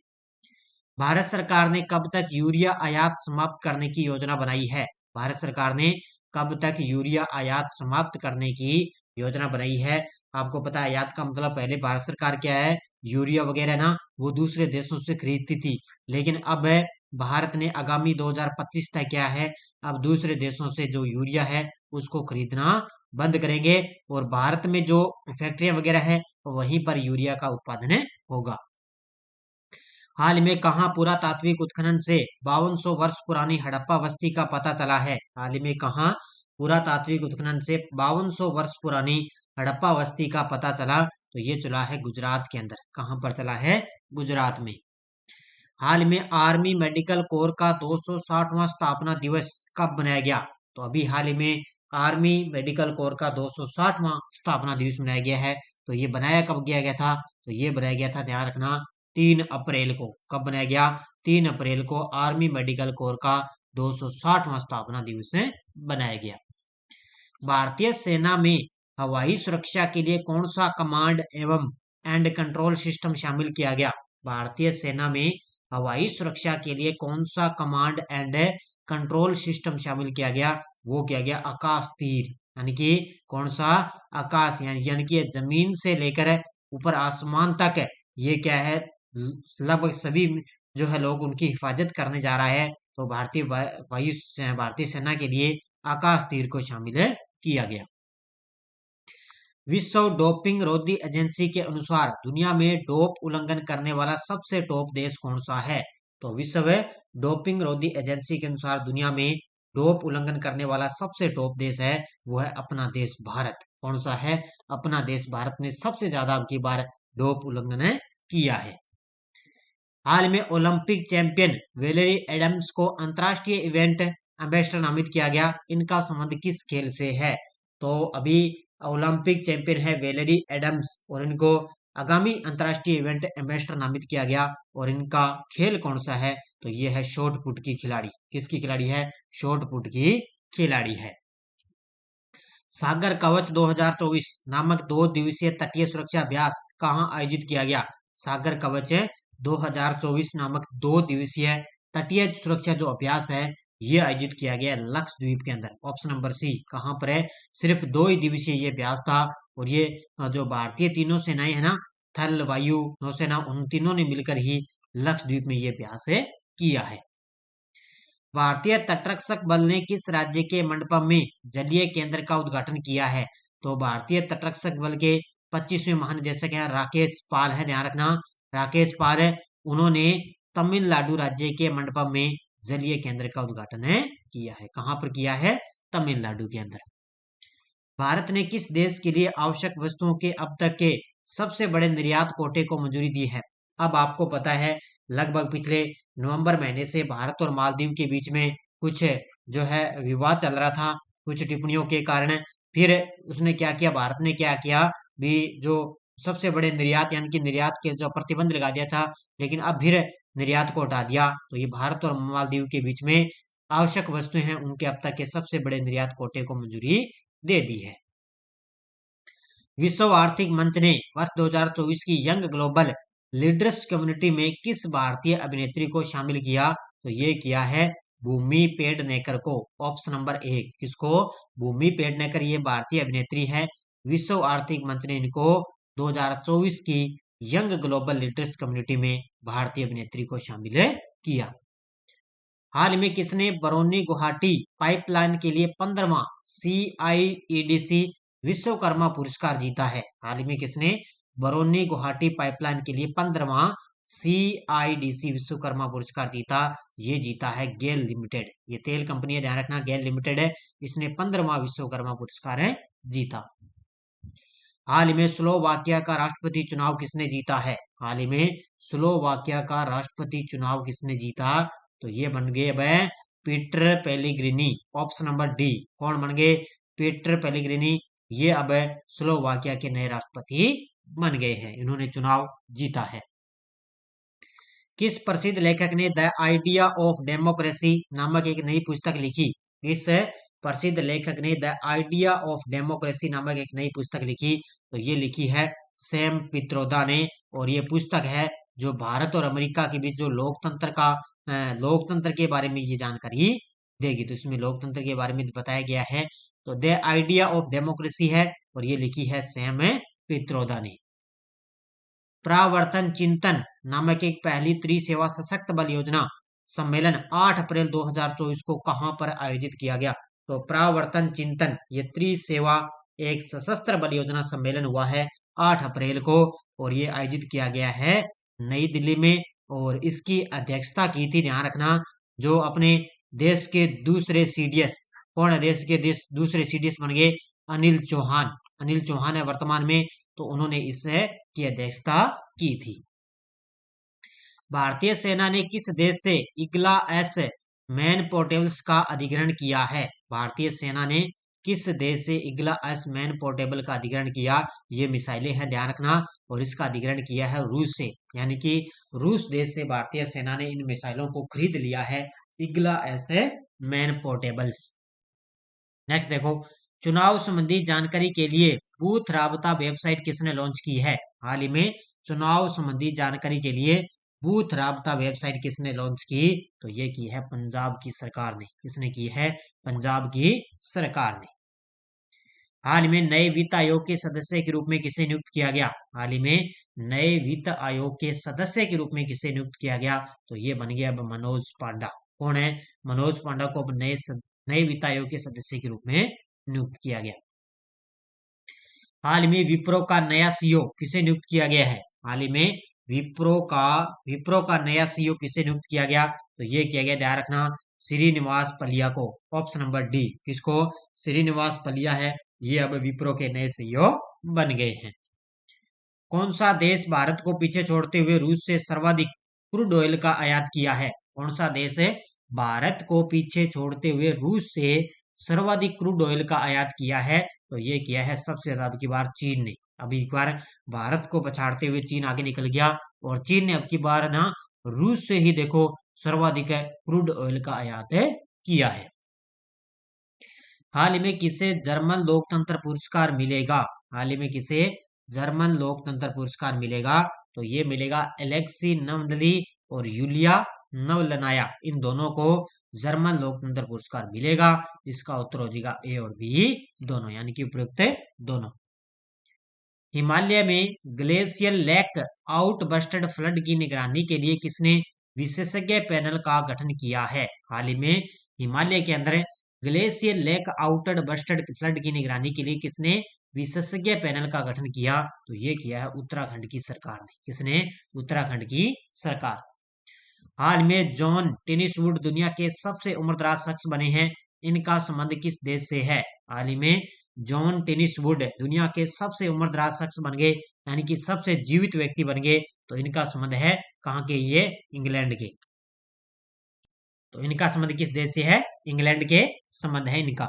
भारत सरकार ने कब तक यूरिया आयात समाप्त करने की योजना बनाई है? भारत सरकार ने कब तक यूरिया आयात समाप्त करने की योजना बनाई है? आपको पता है आयात का मतलब पहले भारत सरकार क्या है, यूरिया वगैरह ना वो दूसरे देशों से खरीदती थी, लेकिन अब भारत ने आगामी 2025 तक क्या है, अब दूसरे देशों से जो यूरिया है उसको खरीदना बंद करेंगे और भारत में जो फैक्ट्रियां वगैरह है वहीं पर यूरिया का उत्पादन होगा। हाल में कहाँ पुरातात्विक उत्खनन से 5200 वर्ष पुरानी हड़प्पा बस्ती का पता चला है? हाल में कहाँ पुरातात्विक उत्खनन से 5200 वर्ष पुरानी हड़प्पा बस्ती का पता चला? तो ये चला है गुजरात के अंदर। कहाँ पर चला है? गुजरात में। हाल में आर्मी मेडिकल कोर का 260वां स्थापना दिवस कब मनाया गया? तो अभी हाल ही में आर्मी मेडिकल कोर का 260वां स्थापना दिवस मनाया गया है। तो ये बनाया कब किया गया था? तो ये बनाया गया था, ध्यान रखना, 3 अप्रैल को। कब बनाया गया? 3 अप्रैल को आर्मी मेडिकल कोर का 260वां स्थापना दिवस बनाया गया। भारतीय सेना में हवाई सुरक्षा के लिए कौन सा कमांड एवं एंड कंट्रोल सिस्टम शामिल किया गया? भारतीय सेना में हवाई सुरक्षा के लिए कौन सा कमांड एंड कंट्रोल सिस्टम शामिल किया गया? वो किया गया आकाश तीर। यानी कि कौन सा? आकाश, यानी कि जमीन से लेकर ऊपर आसमान तक ये क्या है, लगभग सभी जो है लोग उनकी हिफाजत करने जा रहा है। तो भारतीय सेना के लिए आकाश तीर को शामिल किया गया। विश्व डोपिंग रोधी एजेंसी के अनुसार दुनिया में डोप उल्लंघन करने वाला सबसे टॉप देश कौन सा है? तो विश्व डोपिंग रोधी एजेंसी के अनुसार दुनिया में डोप उल्लंघन करने वाला सबसे टॉप देश है, वो है अपना देश भारत। कौन सा है? अपना देश भारत ने सबसे ज्यादा अब की बार डोप उल्लंघन किया है। हाल में ओलंपिक चैंपियन वेलेरी एडम्स को अंतरराष्ट्रीय इवेंट एम्बेसडर नामित किया गया। इनका संबंध किस खेल से है? तो अभी ओलंपिक चैंपियन है वेलेरी एडम्स और इनको आगामी अंतरराष्ट्रीय इवेंट एम्बेसडर नामित किया गया। और इनका खेल कौन सा है? तो ये है शॉट पुट की खिलाड़ी। किसकी खिलाड़ी है? शॉट पुट की खिलाड़ी है। सागर कवच 2024 नामक 2 दिवसीय तटीय सुरक्षा अभ्यास कहाँ आयोजित किया गया? सागर कवच 2024 नामक 2 दिवसीय तटीय सुरक्षा जो अभ्यास है ये आयोजित किया गया लक्षद्वीप के अंदर। Option number C. कहाँ पर है? सिर्फ 2 ही दिवसीय ये अभ्यास था और ये जो भारतीय तीनों सेनाएं है ना, थल वायु नौसेना, उन तीनों ने मिलकर ही लक्षद्वीप में ये अभ्यास किया है। भारतीय तटरक्षक बल ने किस राज्य के मंडपम में जलीय केंद्र का उद्घाटन किया है? तो भारतीय तटरक्षक बल के 25वें महानिदेशक हैं राकेश पाल है, ध्यान रखना राकेश पाल है। उन्होंने तमिलनाडु राज्य के मंडपम में जलीय केंद्र का उद्घाटन किया है। कहां पर किया है? तमिलनाडु के अंदर। भारत ने किस देश के लिए आवश्यक वस्तुओं के अब तक के सबसे बड़े निर्यात कोटे को मंजूरी दी है? अब आपको पता है लगभग पिछले नवंबर महीने से भारत और मालदीव के बीच में कुछ जो है विवाद चल रहा था कुछ टिप्पणियों के कारण। फिर उसने क्या किया, भारत ने क्या किया भी, जो सबसे बड़े निर्यात यानी कि निर्यात के जो प्रतिबंध लगा दिया था, लेकिन अब फिर निर्यात को हटा दिया। तो ये भारत और मालदीव के बीच में आवश्यक वस्तुएं हैं उनके अब तक के सबसे बड़े निर्यात कोटे को मंजूरी दे दी है। विश्व आर्थिक मंच ने वर्ष 2024 की यंग ग्लोबल लीडर्स कम्युनिटी में किस भारतीय अभिनेत्री को शामिल किया? तो ये किया है भूमि पेडनेकर को। ऑप्शन नंबर 1 किसको? भूमि पेडनेकर, ये भारतीय अभिनेत्री है। विश्व आर्थिक मंच ने इनको 2024 की यंग ग्लोबल लीडर्स कम्युनिटी में भारतीय अभिनेत्री को शामिल किया। हाल में किसने बरौनी गुवाहाटी पाइपलाइन के लिए 15वां CIEDC विश्वकर्मा पुरस्कार जीता है? हाल में किसने बरौनी गुवाहाटी पाइपलाइन के लिए 15वां CIDC विश्वकर्मा पुरस्कार जीता? ये जीता है गेल लिमिटेड। ये तेल कंपनी है, ध्यान रखना गेल लिमिटेड है। इसने 15वां विश्वकर्मा पुरस्कार जीता। हाल ही में स्लोवाकिया का राष्ट्रपति चुनाव किसने जीता है? हाल ही में स्लोवाकिया का राष्ट्रपति चुनाव किसने जीता? तो ये बन गए अब पीटर पेलिग्रिनी। ऑप्शन नंबर डी, कौन बन गए? पीटर पेलिग्रिनी। ये अब स्लोवाकिया के नए राष्ट्रपति बन गए हैं, इन्होंने चुनाव जीता है। किस प्रसिद्ध लेखक ने द आइडिया ऑफ डेमोक्रेसी नामक एक नई पुस्तक लिखी? किस प्रसिद्ध लेखक ने द आइडिया ऑफ डेमोक्रेसी नामक एक नई पुस्तक लिखी? तो ये लिखी है सैम पित्रोदा ने। और ये पुस्तक है जो भारत और अमेरिका के बीच जो लोकतंत्र के बारे में ये जानकारी देगी। तो इसमें लोकतंत्र के बारे में बताया गया है। तो द आइडिया ऑफ डेमोक्रेसी है और ये लिखी है सैम पित्रोदा ने। प्रावर्तन चिंतन नामक एक पहली त्रिसेवा सशक्त बल योजना सम्मेलन 8 अप्रैल 2024 को कहां पर आयोजित किया गया? तो प्रावर्तन चिंतन ये त्रिसेवा एक सशस्त्र बल योजना सम्मेलन हुआ है 8 अप्रैल को और ये आयोजित किया गया है नई दिल्ली में। और इसकी अध्यक्षता की थी, ध्यान रखना, जो अपने देश के दूसरे CDS, कौन है देश के दूसरे CDS बन गए? अनिल चौहान। अनिल चौहान है वर्तमान में, तो उन्होंने इससे की अध्यक्षता की थी। भारतीय सेना ने किस देश से इग्ला एस मैन पोर्टेबल्स का अधिग्रहण किया है? भारतीय सेना ने किस देश से इग्ला एस मैन पोर्टेबल का अधिग्रहण किया? ये मिसाइलें हैं, ध्यान रखना, और इसका अधिग्रहण किया है रूस से, यानी कि रूस देश से भारतीय सेना ने इन मिसाइलों को खरीद लिया है, इग्ला एस मैन पोर्टेबल्स। नेक्स्ट देखो, चुनाव संबंधी जानकारी के लिए बूथ राबता वेबसाइट किसने लॉन्च की है? हाल ही में चुनाव संबंधी जानकारी के लिए बूथ राबता वेबसाइट किसने लॉन्च की? तो ये की है पंजाब की सरकार ने। किसने की है? पंजाब की सरकार ने। हाल में नए वित्त आयोग के सदस्य के रूप में किसे नियुक्त किया गया? हाल ही में नए वित्त आयोग के सदस्य के रूप में किसे नियुक्त किया गया? तो ये बन गया अब मनोज पांडा। कौन है? मनोज पांडा को अब नए वित्त आयोग के सदस्य के रूप में नियुक्त किया गया। हाल में विप्रो का नया CEO किसे नियुक्त किया गया है? हाल ही में विप्रो का नया CEO किसे नियुक्त किया गया? तो ये किया गया, ध्यान रखना, श्रीनिवास पलिया को। ऑप्शन नंबर डी, किसको? श्रीनिवास पलिया है, ये अब विप्रो के नए CEO बन गए हैं। कौन सा देश भारत को पीछे छोड़ते हुए रूस से सर्वाधिक क्रूड ऑयल का आयात किया है? कौन सा देश है भारत को पीछे छोड़ते हुए रूस से सर्वाधिक क्रूड ऑयल का आयात किया है? तो ये किया है सबसे ज्यादा अब की बार चीन ने। अभी एक बार भारत को पछाड़ते हुए चीन आगे निकल गया और चीन ने अब की बार ना रूस से ही देखो सर्वाधिक क्रूड ऑयल का आयात किया है। हाल ही में किसे जर्मन लोकतंत्र पुरस्कार मिलेगा? हाल ही में किसे जर्मन लोकतंत्र पुरस्कार मिलेगा? तो ये मिलेगा एलेक्सी नवदली और यूलिया नवलनाया, इन दोनों को जर्मन लोकतंत्र पुरस्कार मिलेगा। इसका उत्तर हो जाएगा ए और बी दोनों, यानी कि उपयुक्त दोनों। हिमालय में ग्लेशियल लेक आउटबस्टेड फ्लड की निगरानी के लिए किसने विशेषज्ञ पैनल का गठन किया है? हाल ही में हिमालय के अंदर glacier lake outer bustard flood की निगरानी के लिए किसने विशेषज्ञ पैनल का गठन किया? तो ये किया है उत्तराखंड की सरकार ने। किसने? उत्तराखंड की सरकार। हाल में जॉन टेनिसवुड दुनिया के सबसे उम्रदराज शख्स बने हैं। इनका संबंध किस देश से है? हाल ही में जॉन टेनिसवुड दुनिया के सबसे उम्रदराज शख्स बन गए, यानी कि सबसे जीवित व्यक्ति बन गए। तो इनका संबंध है कहाँ के? ये इंग्लैंड के। तो इनका संबंध किस देश से है? इंग्लैंड के संबंध है इनका।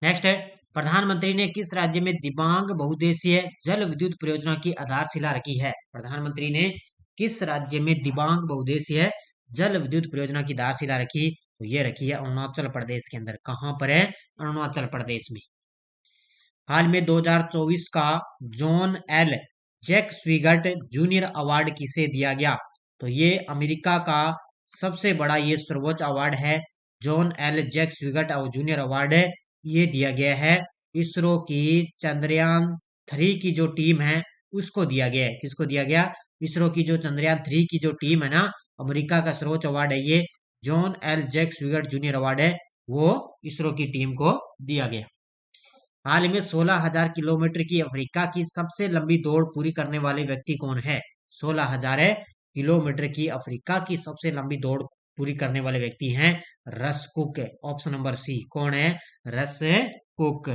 नेक्स्ट है, प्रधानमंत्री ने किस राज्य में दिबांग बहुउद्देशीय जल विद्युत परियोजना की आधारशिला रखी है? प्रधानमंत्री ने किस राज्य में दिबांग बहुउद्देशीय जल विद्युत परियोजना की आधारशिला रखी? तो ये रखी है अरुणाचल प्रदेश के अंदर। कहां पर है? अरुणाचल प्रदेश में। हाल में 2024 का John L Jack Swigert junior award किसे दिया गया? तो ये अमेरिका का सबसे बड़ा ये सर्वोच्च अवार्ड है, John L Jack Swigert junior award है। ये दिया गया है इसरो की चंद्रयान 3 की जो टीम है उसको दिया गया है। किसको दिया गया? इसरो की जो चंद्रयान 3 की जो टीम है ना, अमेरिका का सर्वोच्च अवार्ड है ये, John L Jack Swigert junior award है, वो इसरो की टीम को दिया गया। हाल ही में 16,000 किलोमीटर की अफ्रीका की सबसे लंबी दौड़ पूरी करने वाले व्यक्ति कौन है? 16,000 किलोमीटर की अफ्रीका की सबसे लंबी दौड़ पूरी करने वाले व्यक्ति हैं रस कुक। ऑप्शन नंबर सी। कौन है? रस कुक।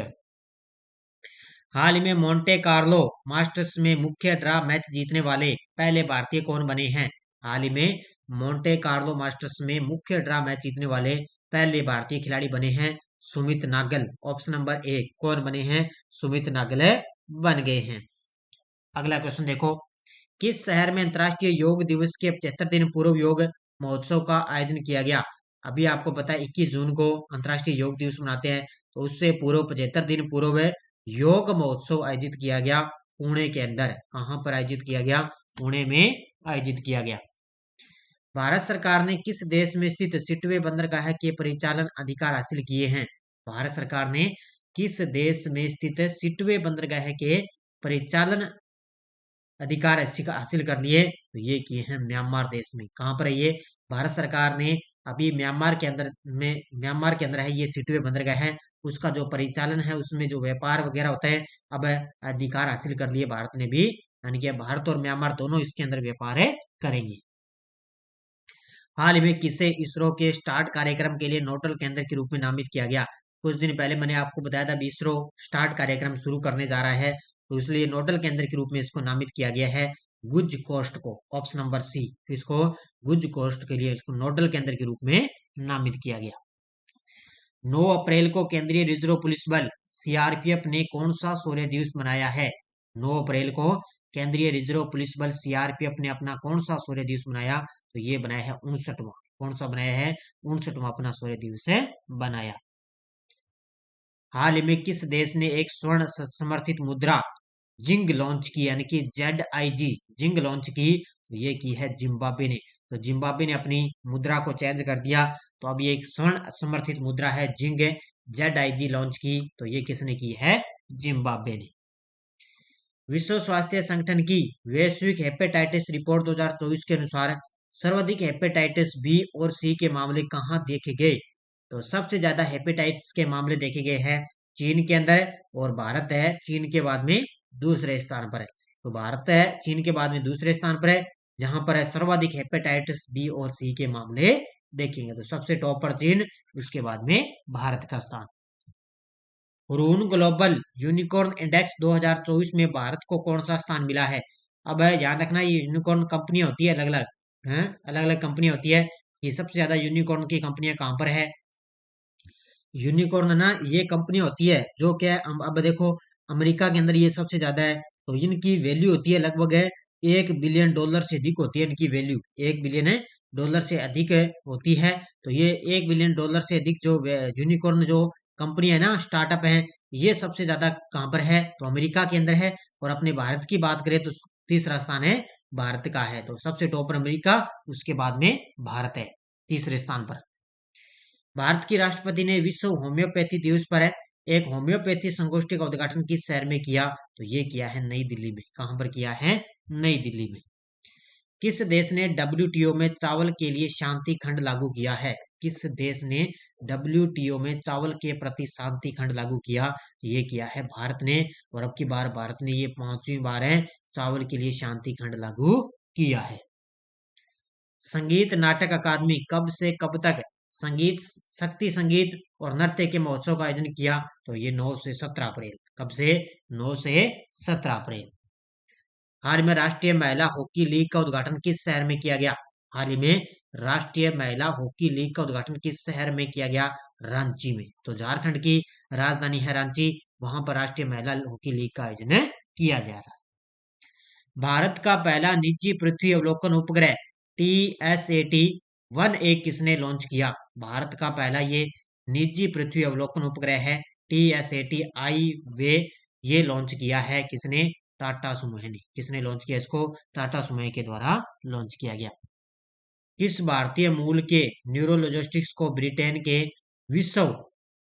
हाल ही में मोंटे कार्लो मास्टर्स में मुख्य ड्रा मैच जीतने वाले पहले भारतीय कौन बने हैं? हाल ही में मोंटे कार्लो मास्टर्स में मुख्य ड्रा मैच जीतने वाले पहले भारतीय खिलाड़ी बने हैं Sumit Nagal. Option number A. कौन बने हैं? सुमित नागल बन गए हैं। अगला क्वेश्चन देखो, किस शहर में अंतर्राष्ट्रीय योग दिवस के 75 दिन पूर्व योग महोत्सव का आयोजन किया गया? अभी आपको पता है 21 जून को अंतर्राष्ट्रीय योग दिवस मनाते हैं, तो उससे पूर्व 75 दिन पूर्व योग महोत्सव आयोजित किया गया पुणे के अंदर। कहां पर आयोजित किया गया? पुणे में आयोजित किया गया। भारत सरकार ने किस देश में स्थित सिटवे बंदरगाह के परिचालन अधिकार हासिल किए हैं? भारत सरकार ने किस देश में स्थित सिटवे बंदरगाह के परिचालन अधिकार हासिल कर लिए? तो ये किए हैं म्यांमार देश में। कहां पर है ये? भारत सरकार ने अभी म्यांमार के अंदर है ये सिटवे बंदरगाह है, उसका जो परिचालन है उसमें जो व्यापार वगैरह होता है अब अधिकार हासिल कर लिए भारत ने भी, यानी कि भारत और म्यांमार दोनों इसके अंदर व्यापार करेंगे। हाल ही में किसे इसरो के स्टार्ट कार्यक्रम के लिए नोडल केंद्र के रूप में नामित किया गया? कुछ दिन पहले मैंने आपको बताया था इसरो स्टार्ट कार्यक्रम शुरू करने जा रहा है, तो इसलिए नोडल केंद्र के रूप में इसको नामित किया गया है गुज कोस्ट को। Option number C. इसको गुज कोस्ट के लिए इसको नोडल केंद्र के रूप में नामित किया गया। 9 अप्रैल को केंद्रीय रिजर्व पुलिस बल सीआरपीएफ ने कौन सा शौर्य दिवस मनाया है? 9 अप्रैल को केंद्रीय रिजर्व पुलिस बल सीआरपीएफ ने अपना कौन सा शौर्य दिवस मनाया? तो ये बनाया है 59वां। कौन सा बनाया है? 59वां अपना शौर्य दिवस बनाया। हाल ही में किस देश ने एक स्वर्ण समर्थित मुद्रा जिंग लॉन्च की, यानी कि ZIG जिंग लॉन्च की? तो ये की है जिम्बाब्वे ने। तो जिम्बाब्वे ने अपनी मुद्रा को चेंज कर दिया, तो अब ये एक स्वर्ण समर्थित मुद्रा है जिंग ZIG लॉन्च की। तो ये किसने की है? जिम्बाब्वे ने। विश्व स्वास्थ्य संगठन की वैश्विक हेपेटाइटिस रिपोर्ट 2024 के अनुसार सर्वाधिक हेपेटाइटिस बी और सी के मामले कहाँ देखे गए? तो सबसे ज्यादा हेपेटाइटिस के मामले देखे गए हैं चीन के अंदर, और भारत है चीन के बाद में दूसरे स्थान पर है। तो भारत है चीन के बाद में दूसरे स्थान पर है, जहां पर है सर्वाधिक हेपेटाइटिस बी और सी के मामले देखेंगे। तो सबसे टॉप पर चीन, उसके बाद में भारत का स्थान। रून ग्लोबल यूनिकॉर्न इंडेक्स 2024 में भारत को कौन सा स्थान मिला है? अब ध्यान रखना, ये यूनिकॉर्न कंपनी होती है अलग अलग, हैं अलग अलग कंपनी होती है। ये सबसे ज्यादा यूनिकॉर्न की कंपनियां कहां पर है? यूनिकॉर्न ना ये कंपनी होती है जो क्या है, अब देखो अमेरिका के अंदर ये सबसे ज्यादा है, तो इनकी वैल्यू होती है लगभग $1 बिलियन से अधिक होती है इनकी वैल्यू। $1 बिलियन से अधिक होती है। तो ये $1 बिलियन से अधिक जो यूनिकॉर्न जो कंपनी है ना, स्टार्टअप है, ये सबसे ज्यादा कहाँ पर है? तो अमेरिका के अंदर है। और अपने भारत की बात करें तो तीसरा स्थान है भारत का है। तो सबसे टॉप पर अमेरिका, उसके बाद में भारत है तीसरे स्थान पर। भारत की राष्ट्रपति ने विश्व होम्योपैथी दिवस पर एक होम्योपैथी संगोष्ठी का उद्घाटन किस शहर में किया? तो ये किया है नई दिल्ली में। कहां पर किया है? नई दिल्ली में। किस देश ने डब्ल्यूटीओ में चावल के लिए शांति खंड लागू किया है? किस देश ने डब्ल्यूटीओ में चावल के प्रति शांति खंड लागू किया? ये किया है भारत ने। और अब की बार भारत ने ये 5वीं बार है चावल के लिए शांति खंड लागू किया है। संगीत नाटक अकादमी कब से कब तक संगीत, शक्ति संगीत और नृत्य के महोत्सव का आयोजन किया? तो ये 9 से 17 अप्रैल। कब से? 9 से 17 अप्रैल। हाल में राष्ट्रीय महिला हॉकी लीग का उद्घाटन किस शहर में किया गया? हाल ही में राष्ट्रीय महिला हॉकी लीग का उद्घाटन किस शहर में किया गया? रांची में। तो झारखंड की राजधानी है रांची, वहां पर राष्ट्रीय महिला हॉकी लीग का आयोजन किया जा रहा है। भारत का पहला निजी पृथ्वी अवलोकन उपग्रह TSAT-1A किसने लॉन्च किया? भारत का पहला ये निजी पृथ्वी अवलोकन उपग्रह है TSAT-I वे, ये लॉन्च किया है किसने? टाटा समूह ने। किसने लॉन्च किया इसको? टाटा समूह के द्वारा लॉन्च किया गया। किस भारतीय मूल के न्यूरोलॉजिस्टिक्स को ब्रिटेन के विश्व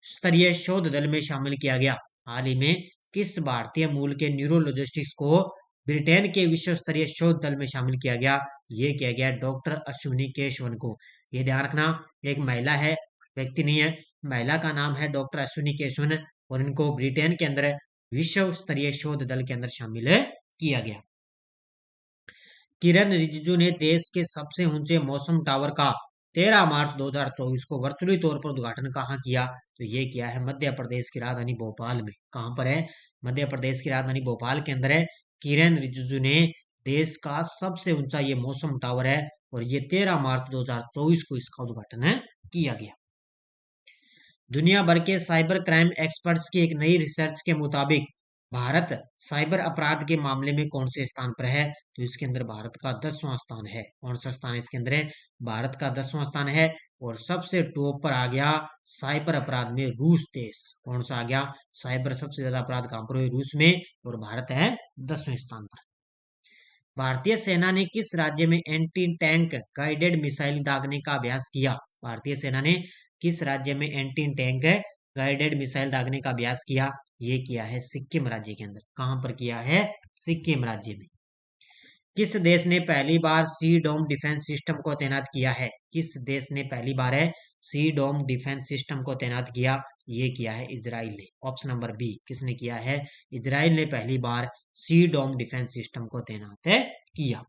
स्तरीय शोध दल में शामिल किया गया? हाल ही में किस भारतीय मूल के न्यूरोलॉजिस्टिक्स को ब्रिटेन के विश्व स्तरीय शोध दल में शामिल किया गया? ये किया गया डॉक्टर अश्विनी केशवन को। ये ध्यान रखना, एक महिला है, व्यक्ति नहीं है, महिला का नाम है डॉक्टर अश्विनी केशवन और इनको ब्रिटेन के अंदर विश्व स्तरीय शोध दल के अंदर शामिल किया गया। किरण रिजिजू ने देश के सबसे ऊंचे मौसम टावर का 13 मार्च 2024 को वर्चुअली तौर पर उद्घाटन कहाँ किया? तो ये किया है मध्य प्रदेश की राजधानी भोपाल में। कहाँ पर है? मध्य प्रदेश की राजधानी भोपाल के अंदर है। किरण रिजिजू ने देश का सबसे ऊंचा ये मौसम टावर है और ये 13 मार्च 2024 को इसका उद्घाटन किया गया। दुनिया भर के साइबर क्राइम एक्सपर्ट्स की एक नई रिसर्च के मुताबिक भारत साइबर अपराध के मामले में कौन से स्थान पर है? तो इसके अंदर भारत का 10वां स्थान है। कौन सा स्थान इसके अंदर है? भारत का 10वां स्थान है। और सबसे टॉप पर आ गया साइबर अपराध में रूस देश। कौन सा आ गया? साइबर सबसे ज्यादा अपराध कहां पर हुए? रूस में, और भारत है 10वें स्थान पर। भारतीय सेना ने किस राज्य में एंटी टैंक गाइडेड मिसाइल दागने का अभ्यास किया? भारतीय सेना ने किस राज्य में एंटी टैंक गाइडेड मिसाइल दागने का अभ्यास किया? ये किया है सिक्किम राज्य के अंदर। कहां पर किया है? सिक्किम राज्य में। किस देश ने पहली बार सी डोम डिफेंस सिस्टम को तैनात किया है? किस देश ने पहली बार है सी डोम डिफेंस सिस्टम को तैनात किया? ये किया है इजराइल ने। ऑप्शन नंबर बी, किसने किया है? इजराइल ने पहली बार सी डोम डिफेंस सिस्टम को तैनात किया।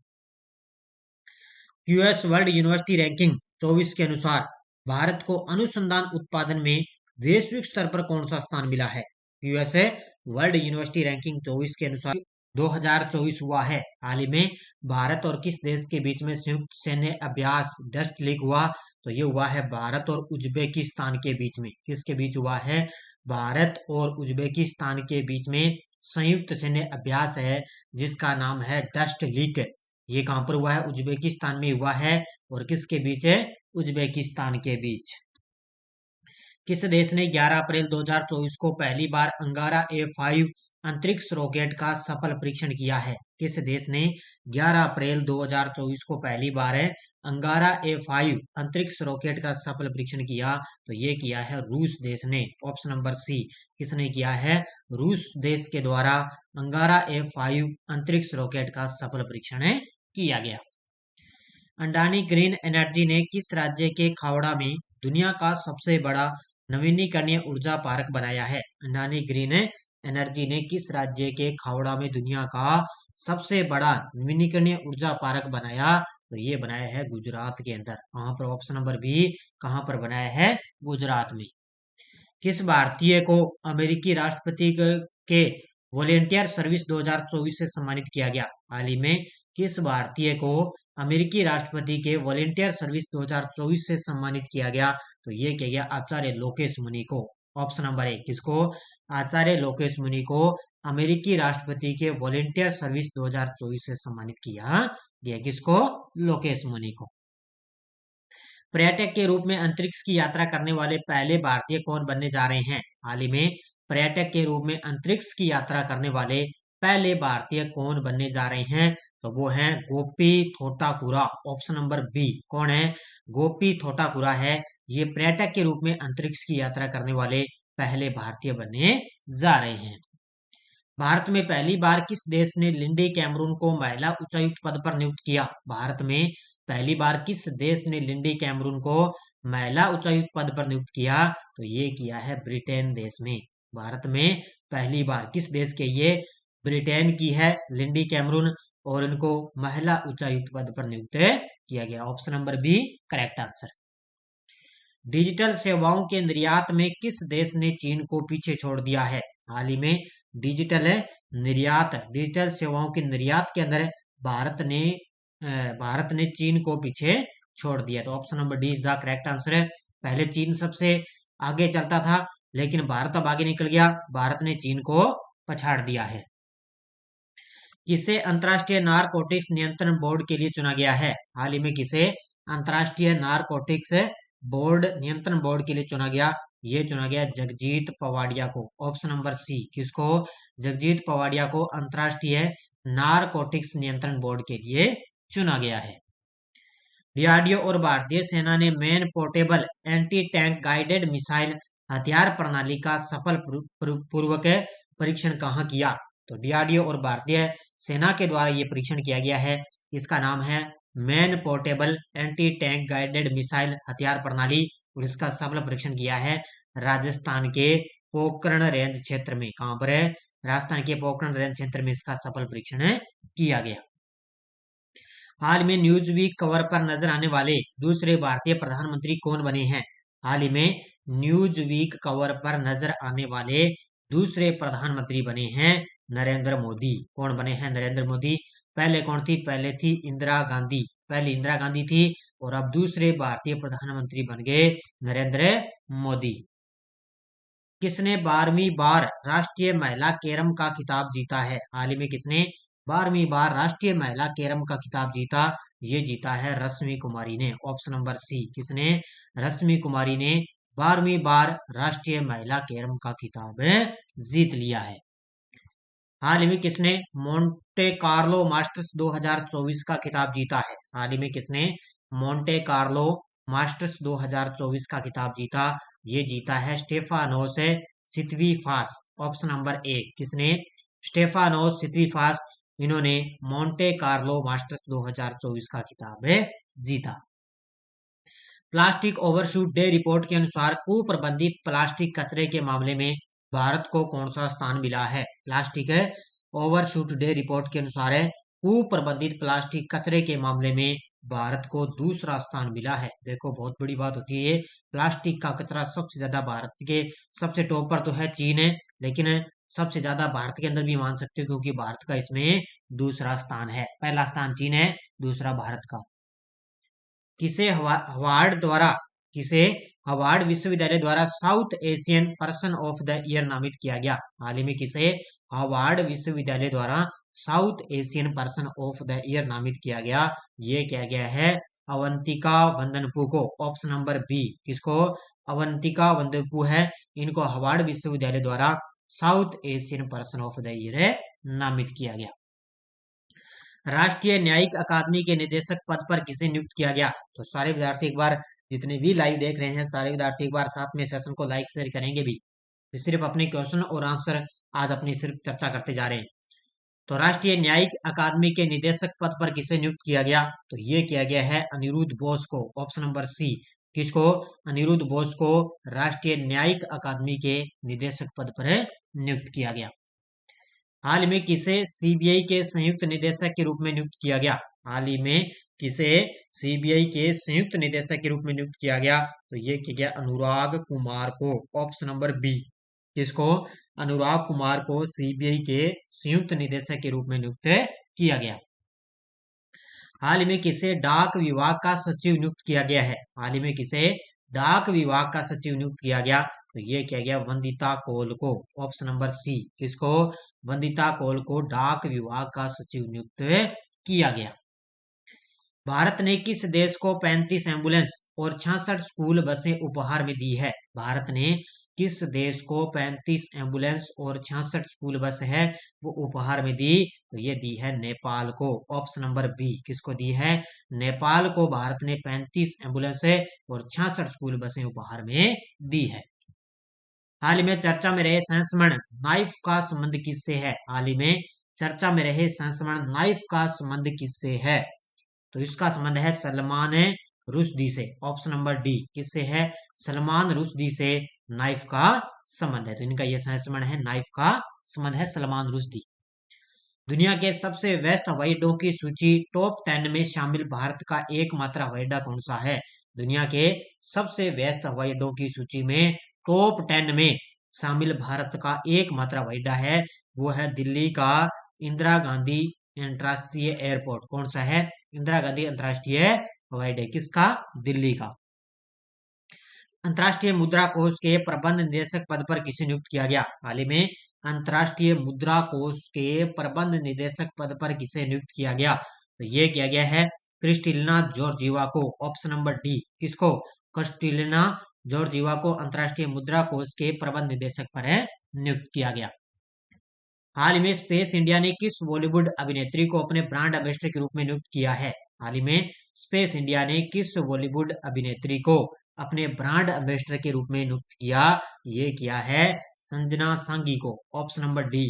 यूएस वर्ल्ड यूनिवर्सिटी रैंकिंग 24 के अनुसार भारत को अनुसंधान उत्पादन में वैश्विक स्तर पर कौन सा स्थान मिला है? यूएसए वर्ल्ड यूनिवर्सिटी रैंकिंग 24 के अनुसार 2024 हुआ है। हाल ही में भारत और किस देश के बीच में संयुक्त सैन्य अभ्यास डस्ट लीग हुआ? तो ये हुआ है भारत और उज्बेकिस्तान के बीच में। किसके बीच हुआ है? भारत और उज्बेकिस्तान के बीच में संयुक्त सैन्य अभ्यास है जिसका नाम है डस्ट लीग। ये कहां पर हुआ है? उज्बेकिस्तान में हुआ है। और किसके बीच है? उज्बेकिस्तान के बीच। किस देश ने 11 अप्रैल 2024 को पहली बार अंगारा A5 अंतरिक्ष रॉकेट का सफल परीक्षण किया है? किस देश ने 11 अप्रैल 2024 को पहली बार है अंगारा A5 अंतरिक्ष रॉकेट का सफल परीक्षण किया? तो ये किया है रूस देश ने। ऑप्शन नंबर सी, किसने किया है? रूस देश के द्वारा अंगारा A5 अंतरिक्ष रॉकेट का सफल परीक्षण किया गया। अडानी ग्रीन एनर्जी ने किस राज्य के खावड़ा में दुनिया का सबसे बड़ा नवीनीकरणीय ऊर्जा पार्क बनाया है? अडानी ग्रीन एनर्जी ने किस राज्य के खावड़ा में दुनिया का सबसे बड़ा नवीनीकरणीय ऊर्जा पार्क बनाया? तो ये बनाया है गुजरात के अंदर। कहां पर? ऑप्शन नंबर बी, कहां पर बनाया है? गुजरात में। किस भारतीय को अमेरिकी राष्ट्रपति के वॉलेंटियर सर्विस 2024 से सम्मानित किया गया? हाल ही में किस भारतीय को अमेरिकी राष्ट्रपति के वॉलेंटियर सर्विस 2024 से सम्मानित किया गया? तो ये किया गया आचार्य लोकेश मुनि को। ऑप्शन नंबर ए, किसको? आचार्य लोकेश मुनि को अमेरिकी राष्ट्रपति के वॉलेंटियर सर्विस 2024 से सम्मानित किया गया। किसको? लोकेश मुनि को। पर्यटक के रूप में अंतरिक्ष की यात्रा करने वाले पहले भारतीय कौन बनने जा रहे हैं? हाल ही में पर्यटक के रूप में अंतरिक्ष की यात्रा करने वाले पहले भारतीय कौन बनने जा रहे हैं? तो वो है गोपी थोटाकुरा। ऑप्शन नंबर बी, कौन है? गोपी थोटाकुरा है। ये पर्यटक के रूप में अंतरिक्ष की यात्रा करने वाले पहले भारतीय बनने जा रहे हैं। भारत में पहली बार किस देश ने लिंडे कैमरून को महिला उच्चायुक्त पद पर नियुक्त किया? भारत में पहली बार किस देश ने लिंडे कैमरून को महिला उच्चायुक्त पद पर नियुक्त किया? तो ये किया है ब्रिटेन देश में। भारत में पहली बार किस देश के ये? ब्रिटेन की है लिंडी कैमरून, और इनको महिला उच्चायुक्त पद पर नियुक्त किया गया। Option number B correct answer. Digital सेवाओं के निर्यात में किस देश ने चीन को पीछे छोड़ दिया है? हाल ही में डिजिटल डिजिटल सेवाओं के निर्यात के अंदर भारत ने चीन को पीछे छोड़ दिया। तो option number D is the correct answer है। पहले चीन सबसे आगे चलता था, लेकिन भारत अब आगे निकल गया, भारत ने चीन को पछाड़ दिया है। किसे अंतर्राष्ट्रीय नारकोटिक्स नियंत्रण बोर्ड के लिए चुना गया है? हाल ही में किसे अंतर्राष्ट्रीय नारकोटिक्स बोर्ड नियंत्रण बोर्ड के लिए चुना गया? ये चुना गया जगजीत पवाडिया को। ऑप्शन नंबर सी, किसको? जगजीत पवाडिया को अंतर्राष्ट्रीय नारकोटिक्स नियंत्रण बोर्ड के लिए चुना गया है। डीआरडीओ और भारतीय सेना ने man portable anti tank guided missile हथियार प्रणाली का सफल पूर्वक परीक्षण कहाँ किया? तो डीआरडीओ और भारतीय सेना के द्वारा ये परीक्षण किया गया है। इसका नाम है man portable anti tank guided missile हथियार प्रणाली, और इसका सफल परीक्षण किया है राजस्थान के पोखरण रेंज क्षेत्र में। कहां पर है? राजस्थान के पोखरण रेंज क्षेत्र में इसका सफल परीक्षण किया गया। हाल में न्यूज वीक कवर पर नजर आने वाले दूसरे भारतीय प्रधानमंत्री कौन बने हैं? हाल ही में न्यूज वीक कवर पर नजर आने वाले दूसरे प्रधानमंत्री बने हैं नरेंद्र मोदी। कौन बने हैं? नरेंद्र मोदी। पहले कौन थी? पहले थी इंदिरा गांधी। पहले इंदिरा गांधी थी, और अब दूसरे भारतीय प्रधानमंत्री बन गए नरेंद्र मोदी। किसने 12वीं बार राष्ट्रीय महिला कैरम का खिताब जीता है? हाल ही में किसने 12वीं बार राष्ट्रीय महिला कैरम का खिताब जीता? ये जीता है रश्मि कुमारी ने। ऑप्शन नंबर सी, किसने? रश्मि कुमारी ने 12वीं बार राष्ट्रीय महिला कैरम का खिताब जीत लिया है। हाल ही में किसने मोंटे कार्लो मास्टर्स 2024 का खिताब जीता है? हाल ही में किसने मोंटे कार्लो मास्टर्स 2024 का खिताब जीता? ये जीता है स्टेफानोस सितवीफास। ऑप्शन नंबर ए, किसने? स्टेफानोस सितवीफास। इन्होंने मोंटे कार्लो मास्टर्स 2024 का खिताब जीता। प्लास्टिक ओवरशूट डे रिपोर्ट के अनुसार कुप्रबंधित प्लास्टिक कचरे के मामले में भारत को कौन सा स्थान मिला है? प्लास्टिक ओवरशूट डे रिपोर्ट के अनुसार कुप्रबंधित प्लास्टिक कचरे के मामले में भारत को दूसरा स्थान मिला है। देखो बहुत बड़ी बात होती है, प्लास्टिक का कचरा सबसे ज्यादा भारत के सबसे टॉप पर तो है चीन है, लेकिन सबसे ज्यादा भारत के अंदर भी मान सकते हो, क्योंकि भारत का इसमें दूसरा स्थान है। पहला स्थान चीन है, दूसरा भारत का। किसे हवार्ड विश्वविद्यालय द्वारा south Asian person of the year नामित किया गया? हाल ही में किसे हवार्ड विश्वविद्यालय द्वारा south Asian person of the year नामित किया गया? ये किया गया है अवंतिका वंदनपू को। ऑप्शन नंबर बी, किसको? अवंतिका वंदनपू है, इनको हवार्ड विश्वविद्यालय द्वारा south Asian person of the year नामित किया गया। राष्ट्रीय न्यायिक अकादमी के निदेशक पद पर किसे नियुक्त किया गया? तो सारे विद्यार्थी एक बार, जितने भी लाइव देख रहे हैं सारे विद्यार्थी एक बार साथ में सेशन को लाइक शेयर करेंगे भी। तो सिर्फ अपने क्वेश्चन और आंसर आज अपनी सिर्फ चर्चा करते जा रहे हैं। तो राष्ट्रीय न्यायिक अकादमी के निदेशक पद पर किसे नियुक्त किया गया? तो ये किया गया है अनिरुद्ध बोस को। ऑप्शन नंबर सी, किसको? अनिरुद्ध बोस को राष्ट्रीय न्यायिक अकादमी के निदेशक पद पर नियुक्त किया गया। हाल में किसे सीबीआई के संयुक्त निदेशक के रूप में नियुक्त किया गया? हाल ही में किसे सीबीआई के संयुक्त निदेशक के रूप में नियुक्त किया गया? तो ये किया गया अनुराग कुमार को। ऑप्शन नंबर बी, किसको? अनुराग कुमार को सीबीआई के संयुक्त निदेशक के रूप में नियुक्त किया गया। हाल ही में किसे डाक विभाग का सचिव नियुक्त किया गया है? हाल ही में किसे डाक विभाग का सचिव नियुक्त किया गया? तो ये किया गया वंदिता कोल को। ऑप्शन नंबर सी, किसको? वंदिता कोल को डाक विभाग का सचिव नियुक्त किया गया। भारत ने किस देश को 35 एम्बुलेंस और 66 स्कूल बसें उपहार में दी है? भारत ने किस देश को 35 एम्बुलेंस और 66 स्कूल बस है वो उपहार में दी? तो ये दी है नेपाल को। ऑप्शन नंबर बी, किसको दी है? नेपाल को भारत ने 35 एम्बुलेंस और 66 स्कूल बसें उपहार में दी है। हाल ही में चर्चा में रहे संस्मरण नाइफ का संबंध किससे है? हाल ही में चर्चा में रहे संस्मरण नाइफ का संबंध किससे है? तो इसका संबंध है सलमान रुश्दी से। ऑप्शन नंबर डी किससे है? सलमान रुश्दी से नाइफ का संबंध है। तो इनका यह संस्मरण है, नाइफ का संबंध है सलमान रुश्दी। दुनिया के सबसे व्यस्त हवाई अड्डों की सूची टॉप 10 में शामिल भारत का एकमात्र हवाई अड्डा कौन सा है? दुनिया के सबसे व्यस्त हवाई अड्डों की सूची में टॉप 10 में शामिल भारत का एकमात्र हवाई अड्डा है, वो है दिल्ली का इंदिरा गांधी अंतर्राष्ट्रीय एयरपोर्ट। कौन सा है? इंदिरा गांधी अंतर्राष्ट्रीय हवाई अड्डा। किसका? दिल्ली का। अंतर्राष्ट्रीय मुद्रा कोष के प्रबंध निदेशक पद पर किसे नियुक्त किया गया? हाल ही में अंतर्राष्ट्रीय मुद्रा कोष के प्रबंध निदेशक पद पर किसे नियुक्त किया गया? तो ये किया गया है क्रिस्टलिना जॉर्जिवा को। ऑप्शन नंबर डी किसको? क्रिस्टलिना जॉर्जिवा को अंतर्राष्ट्रीय मुद्रा कोष के प्रबंध निदेशक पर नियुक्त किया गया। हाल ही में स्पेस इंडिया ने किस बॉलीवुड अभिनेत्री को अपने ब्रांड एम्बेसडर के रूप में नियुक्त किया है? हाल ही में स्पेस इंडिया ने किस बॉलीवुड अभिनेत्री को अपने ब्रांड एम्बेसडर के रूप में नियुक्त किया? ये किया है संजना सांगी को। ऑप्शन नंबर डी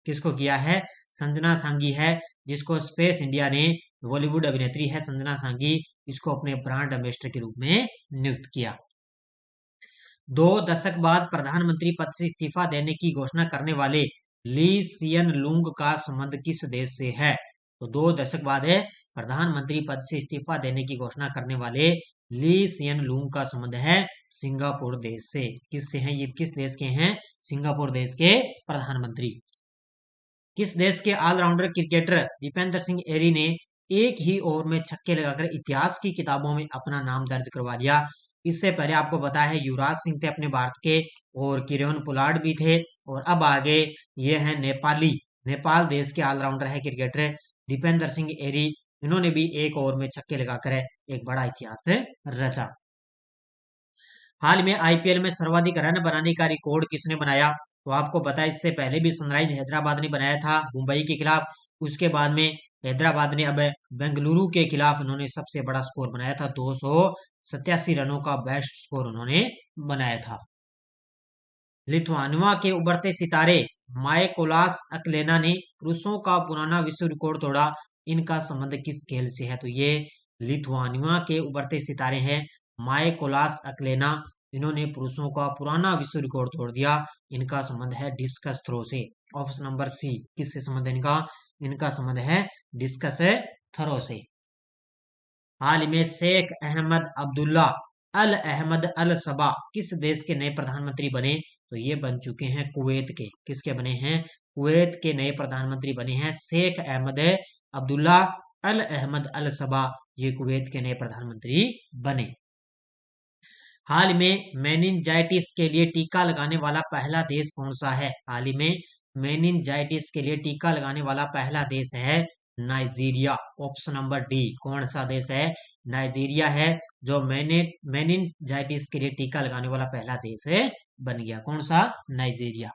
किसको किया है? संजना सांगी है, जिसको स्पेस इंडिया ने, बॉलीवुड अभिनेत्री है संजना सांगी, इसको अपने ब्रांड एम्बेसडर के रूप में नियुक्त किया। 2 दशक बाद प्रधानमंत्री पद से इस्तीफा देने की घोषणा करने वाले ली सियन लुंग का संबंध किस देश से है? तो 2 दशक बाद प्रधानमंत्री पद से इस्तीफा देने की घोषणा करने वाले ली सियन लुंग का संबंध है सिंगापुर देश से। किससे हैं ये? किस देश के हैं? सिंगापुर देश के प्रधानमंत्री। किस देश के ऑलराउंडर क्रिकेटर दीपेंद्र सिंह एरी ने एक ही ओवर में छक्के लगाकर इतिहास की किताबों में अपना नाम दर्ज करवा लिया? इससे पहले आपको पता है युवराज सिंह थे अपने भारत के, और किरण पोलार्ड भी थे, और अब आगे ये है नेपाली, नेपाल देश के ऑलराउंडर है क्रिकेटर दीपेंद्र सिंह एरी। इन्होंने भी एक ओवर में छक्के लगाकर एक बड़ा इतिहास रचा। हाल में आईपीएल में सर्वाधिक रन बनाने का रिकॉर्ड किसने बनाया? तो आपको पता है इससे पहले भी सनराइज हैदराबाद ने बनाया था मुंबई के खिलाफ। उसके बाद में हैदराबाद ने अब बेंगलुरु के खिलाफ इन्होंने सबसे बड़ा स्कोर बनाया था, 287 रनों का बेस्ट स्कोर उन्होंने बनाया था। लिथुआनिया के उभरते सितारे मायकोलास अक्लेना ने पुरुषों का पुराना विश्व रिकॉर्ड तोड़ा। इनका संबंध किस खेल से है? तो ये लिथुआनिया के उभरते सितारे हैं मायकोलास अक्लेना। इन्होंने पुरुषों का पुराना विश्व रिकॉर्ड तोड़ दिया। इनका संबंध है डिस्कस थ्रो से। ऑप्शन नंबर सी किससे संबंध है इनका? इनका संबंध है डिस्कस थ्रो से। हाल ही में शेख अहमद अब्दुल्ला अल अहमद अल सबा किस देश के नए प्रधानमंत्री बने? तो ये बन चुके हैं कुवैत के। किसके बने हैं? कुवैत के नए प्रधानमंत्री बने हैं शेख अहमद अब्दुल्ला अल अहमद अल सबा। ये कुवैत के नए प्रधानमंत्री बने। हाल में मेनिनजाइटिस के लिए टीका लगाने वाला पहला देश कौन सा है? हाल ही में मेनिनजाइटिस के लिए टीका लगाने वाला पहला देश है नाइजीरिया। ऑप्शन नंबर डी कौन सा देश है? नाइजीरिया है जो मेनिनजाइटिस के लिए टीका लगाने वाला पहला देश बन गया। कौन सा? नाइजीरिया।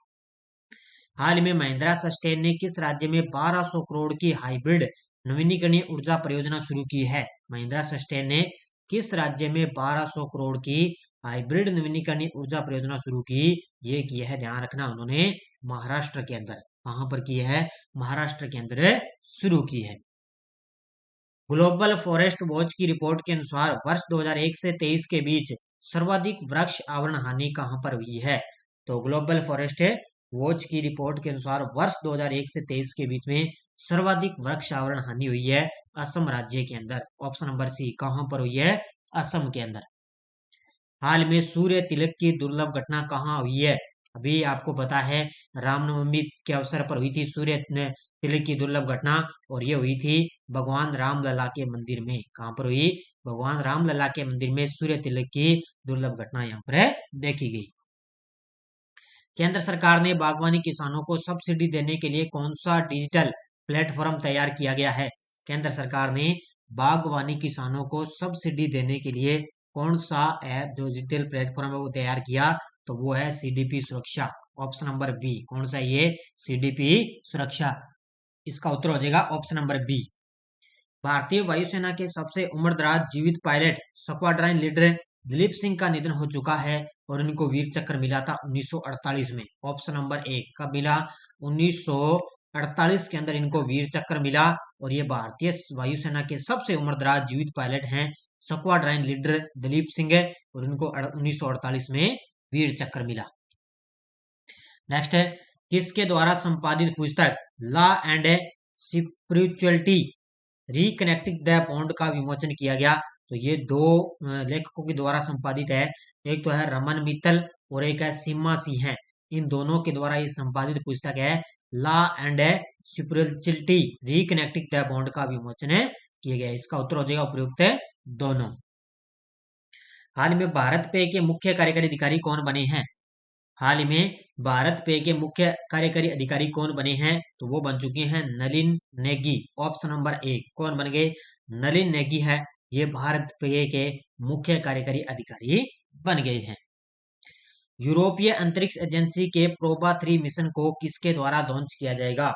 हाल में महिंद्रा सस्टेन ने किस राज्य में 1200 करोड़ की हाइब्रिड नवीनीकरणीय ऊर्जा परियोजना शुरू की है? महिंद्रा सस्टेन ने किस राज्य में 1200 करोड़ की हाइब्रिड नवीनीकरणीय ऊर्जा परियोजना शुरू की? ये की है, ध्यान रखना, उन्होंने महाराष्ट्र के अंदर। कहां पर की है? महाराष्ट्र के अंदर शुरू की है। ग्लोबल फॉरेस्ट वॉच की रिपोर्ट के अनुसार वर्ष 2001 से 23 के बीच सर्वाधिक वृक्ष आवरण हानि कहां पर हुई है? तो ग्लोबल फॉरेस्ट वॉच की रिपोर्ट के अनुसार वर्ष 2001 से 23 के बीच में सर्वाधिक वृक्ष आवरण हानि हुई है असम राज्य के अंदर। ऑप्शन नंबर सी कहां पर हुई है? असम के अंदर। हाल में सूर्य तिलक की दुर्लभ घटना कहाँ हुई है? अभी आपको पता है रामनवमी के अवसर पर हुई थी सूर्य तिलक की दुर्लभ घटना, और ये हुई थी भगवान रामलला के मंदिर में। कहां पर हुई? भगवान रामलला के मंदिर में सूर्य तिलक की दुर्लभ घटना यहाँ पर देखी गई। केंद्र सरकार ने बागवानी किसानों को सब्सिडी देने के लिए कौन सा डिजिटल प्लेटफॉर्म तैयार किया गया है? केंद्र सरकार ने बागवानी किसानों को सब्सिडी देने के लिए कौन सा ऐप, जो डिजिटल प्लेटफॉर्म है, वो तैयार किया? तो वो है सीडीपी सुरक्षा। ऑप्शन नंबर बी कौन सा? ये सीडीपी सुरक्षा। इसका उत्तर हो जाएगा ऑप्शन नंबर बी। भारतीय वायुसेना के सबसे उम्रदराज जीवित pilot squadron leader Dilip Singh का निधन हो चुका है और इनको वीर चक्र मिला था 1948 में। ऑप्शन नंबर ए कब मिला? 1948 के अंदर इनको वीर चक्र मिला और ये भारतीय वायुसेना के सबसे उम्रदराज जीवित पायलट हैं। स्क्वाड्रन लीडर दिलीप सिंह है और इनको 1948 में वीर चक्र मिला। नेक्स्ट है, किसके द्वारा संपादित पुस्तक law and spirituality reconnecting the bond का विमोचन किया गया? तो ये दो लेखकों के द्वारा संपादित है। एक तो है रमन मित्तल और एक है सीमा सिंह है। इन दोनों के द्वारा ये संपादित पुस्तक है law and spirituality reconnecting the bond का विमोचन किया गया। इसका उत्तर हो जाएगा उपयुक्त दोनों। हाल में भारत पे के मुख्य कार्यकारी अधिकारी कौन बने हैं? हाल ही में भारत पे के मुख्य कार्यकारी अधिकारी कौन बने हैं? तो वो बन चुके हैं Nalin Negi. Option number A कौन बन गए? नलिन नेगी है, ये भारत पे के मुख्य कार्यकारी अधिकारी बन गए हैं। यूरोपीय अंतरिक्ष एजेंसी के प्रोबा 3 मिशन को किसके द्वारा लॉन्च किया जाएगा?